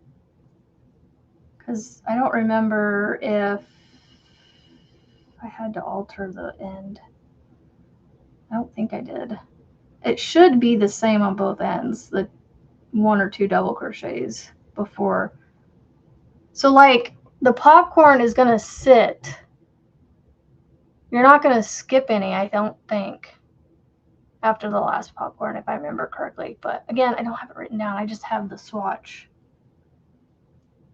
Because I don't remember if I had to alter the end. I don't think I did. It should be the same on both ends, the 1 or 2 double crochets before. So like the popcorn is going to sit. You're not going to skip any, I don't think, after the last popcorn, if I remember correctly. But again, I don't have it written down. I just have the swatch.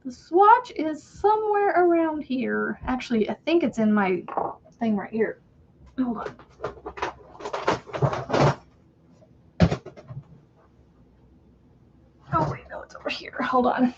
The swatch is somewhere around here. Actually, I think it's in my thing right here. Hold on. Oh, wait, no, it's over here. Hold on.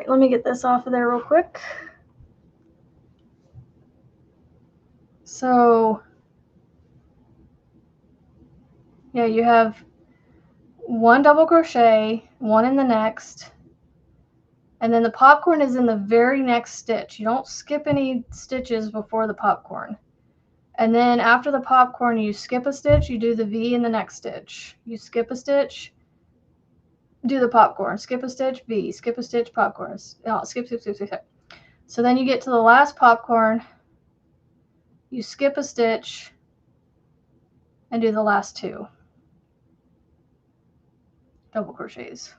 right, let me get this off of there real quick. So, yeah, you have one double crochet, one in the next, and then the popcorn is in the very next stitch. You don't skip any stitches before the popcorn. And then after the popcorn, you skip a stitch, you do the V in the next stitch. You skip a stitch, do the popcorn, skip a stitch, V, skip a stitch, popcorn. No, skip. So then you get to the last popcorn, you skip a stitch, and do the last 2 double crochets.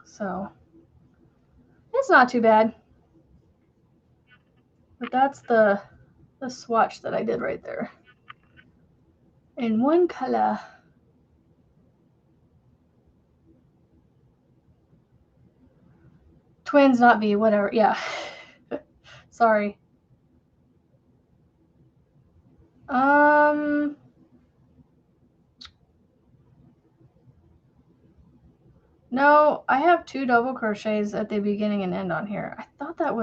So it's not too bad. But that's the swatch that I did right there. In one color. Twins, not V, whatever. Yeah. Sorry. No, I have 2 double crochets at the beginning and end on here. I thought that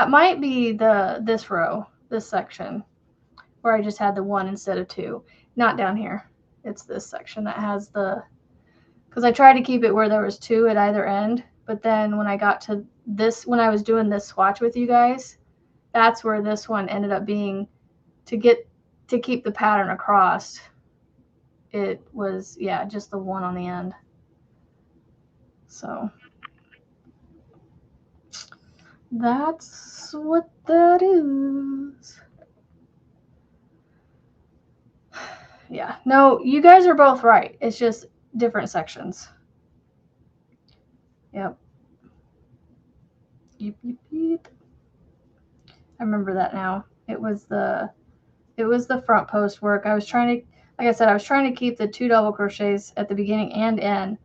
might be this row, this section, where I just had the 1 instead of 2. Not down here. It's this section that has because I tried to keep it where there was 2 at either end, but then when I got to this, when I was doing this swatch with you guys, that's where this one ended up being to keep the pattern across. It was, yeah, just the 1 on the end. So that's what that is. Yeah, no, you guys are both right. It's just different sections. Yep. Yep. I remember that now. It was the front post work. I was trying to, like I said, I was trying to keep the 2 double crochets at the beginning and end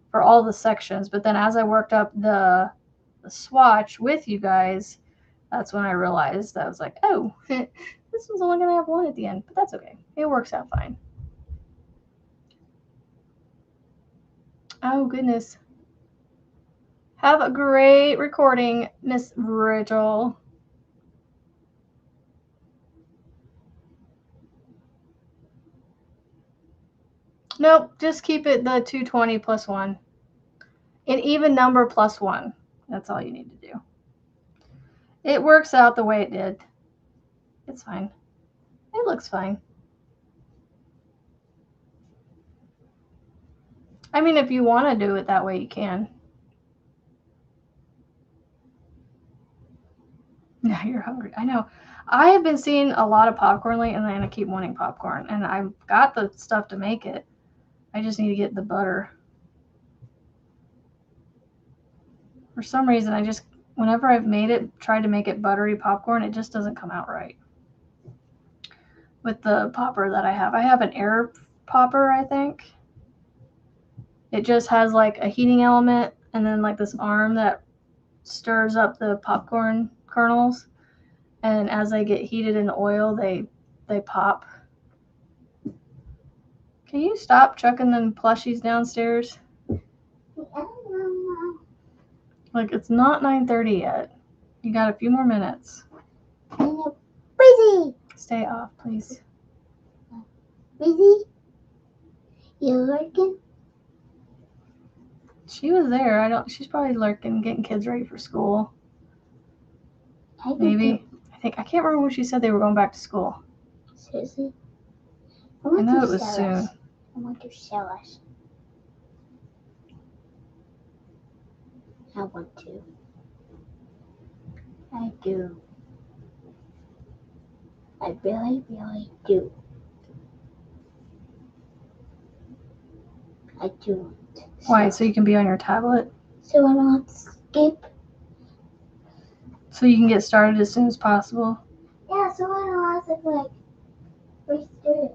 for all the sections. But then as I worked up the swatch with you guys, that's when I realized I was like, oh, this was only going to have 1 at the end. But that's okay. It works out fine. Oh, goodness. Have a great recording, Miss Rachel. Nope, just keep it the 220 plus 1. An even number plus 1. That's all you need to do. It works out the way it did. It's fine. It looks fine. I mean, if you want to do it that way, you can. Now you're hungry. I know. I have been seeing a lot of popcorn lately, and I keep wanting popcorn. And I've got the stuff to make it. I just need to get the butter. For some reason, whenever I've tried to make it buttery popcorn, it just doesn't come out right. With the popper that I have an air popper, I think. It just has like a heating element and then like this arm that stirs up the popcorn kernels. And as they get heated in the oil, they pop. Can you stop chucking them plushies downstairs? Like, it's not 9:30 yet. You got a few more minutes. Busy. Stay off, please. Busy? You lurking? She was there. She's probably lurking, getting kids ready for school. Maybe. I can't remember when she said they were going back to school. Seriously? I know it was soon. I want to sell us. I want to. I do. I really, really do. I do. Why? So you can be on your tablet? So I don't skip. So you can get started as soon as possible? Yeah, so I don't have to like race through this.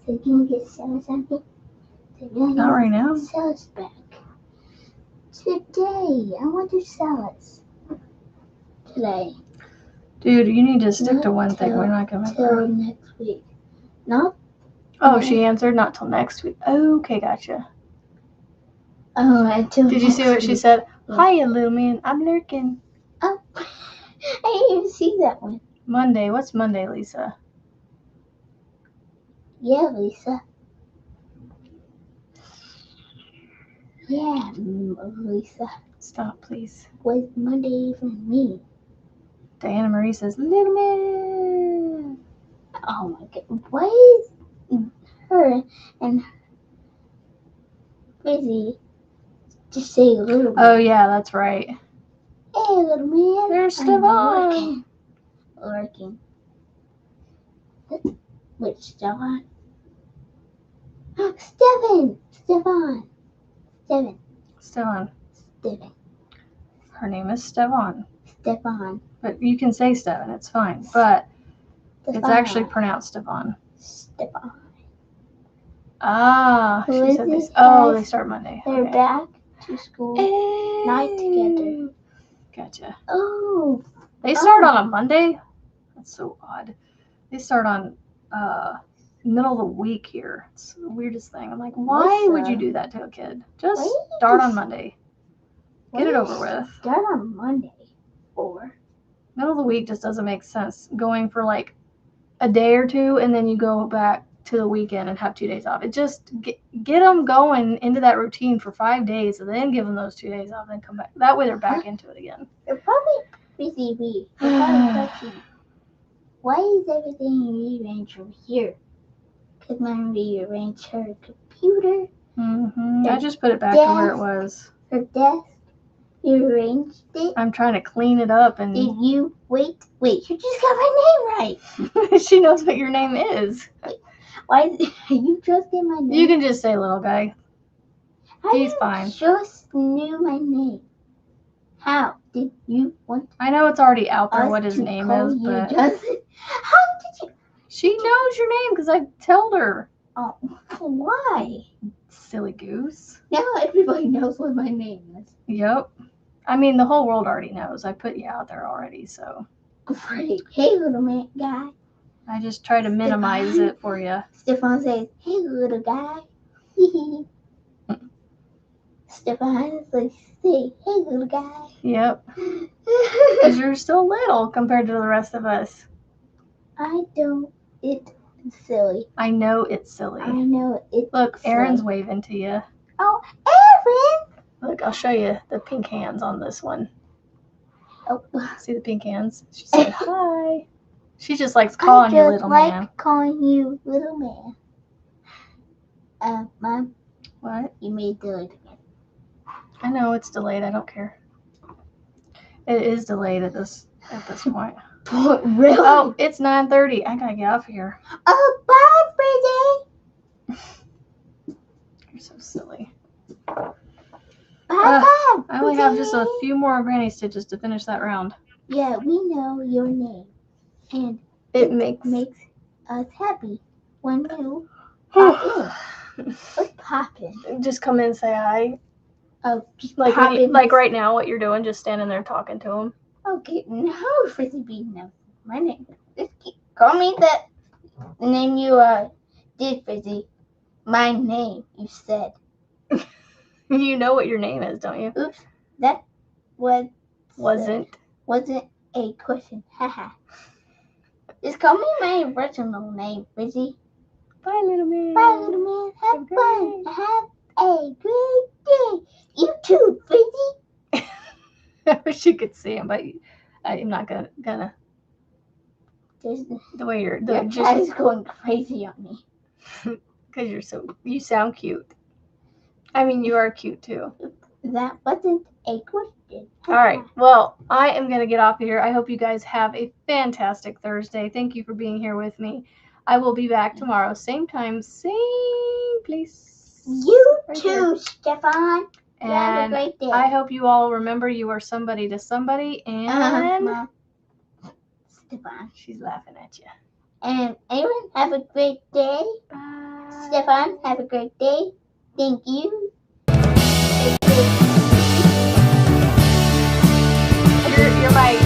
So can you get Sal's something? Not right now. Sal's back. Today. I want to sell us. Today. Dude, you need to stick to one thing. We're not going to. Till next week. No. Oh, she answered not till next week. Okay, gotcha. Oh, until Did you see what she said? Hiya, little man. I'm lurking. Oh, I didn't even see that one. Monday. What's Monday, Lisa? Yeah, Lisa. Yeah, Lisa. Stop, please. What's Monday even mean? Diana Marie says, little man. Oh my god. Why is her and Frizzy just say little man? Oh, yeah, that's right. Hey, little man. There's I'm Stefan. Lurking. Which Stefan? Stefan. Stefan. Her name is Stefan. Stefan. But you can say Stefan, it's fine. But it's actually pronounced Stefan. Stefan. Ah, Who she is said this they. Oh, guy? they start Monday. They're Okay. back to school. Night together. Gotcha. Oh. They start on a Monday? That's so odd. They start on middle of the week here. It's the weirdest thing. I'm like, why would you do that to a kid? Just start on Monday. Get it over with. Start on Monday. Or middle of the week just doesn't make sense. Going for like a day or two and then you go back to the weekend and have 2 days off. It just get them going into that routine for 5 days and then give them those 2 days off and come back. That way they're back into it again. they're probably busy. They're probably touching. Why is everything rearranged over here? Could mine rearrange her computer? Mm-hmm. I just put it back to where it was. Her desk? You arranged it? I'm trying to clean it up and... Did you... Wait, you just got my name right. She knows what your name is. Why you just get my name? You can just say little guy. He's fine. Just knew my name. How did you want I know it's already out there what his name is, but... How did you... She knows your name because I told her. Oh, why? Silly goose. Now everybody knows what my name is. Yep. I mean, the whole world already knows. I put you out there already, so... Great. Hey, little man guy. I just try to minimize it for you. Stefan says, hey, little guy. Stefan is like, say, hey, little guy. Yep. Because you're still little compared to the rest of us. It's silly. I know it's silly. I know it's Look, silly. Aaron's waving to you. Oh, Aaron! Look, I'll show you the pink hands on this one. Oh. See the pink hands? She said hi. She just likes calling you little man. I like calling you little man. Mom. What? You made delayed again. I know it's delayed. I don't care. It is delayed at this point. Really? Oh, it's 9:30. I gotta get off here. Oh, bye, Bridget. You're so silly. Bye. I only have just a few more granny stitches to finish that round. Yeah, we know your name. And it makes us happy when you pop in. What's popping? Just come in and say hi. Oh, just like right now, what you're doing, just standing there talking to him. Okay, no, Frizzy Bee knows my name. Just call me the name you did, Frizzy. My name, you said. You know what your name is, don't you? Oops, that wasn't a question. Haha. Just call me my original name, Frizzy. Bye, little man. Bye, little man. Have fun. Have a great day. You too, Frizzy. I wish you could see him, but I'm not gonna. The way your cat is going crazy on me. Because you sound cute. I mean, you are cute too. That wasn't a question. All right. Well, I am going to get off here. I hope you guys have a fantastic Thursday. Thank you for being here with me. I will be back tomorrow, same time, same place. You too, Stefan. And have a great day. I hope you all remember you are somebody to somebody. And Stefan. She's laughing at you. And Aaron, have a great day. Bye. Stefan, have a great day. Thank you. You're my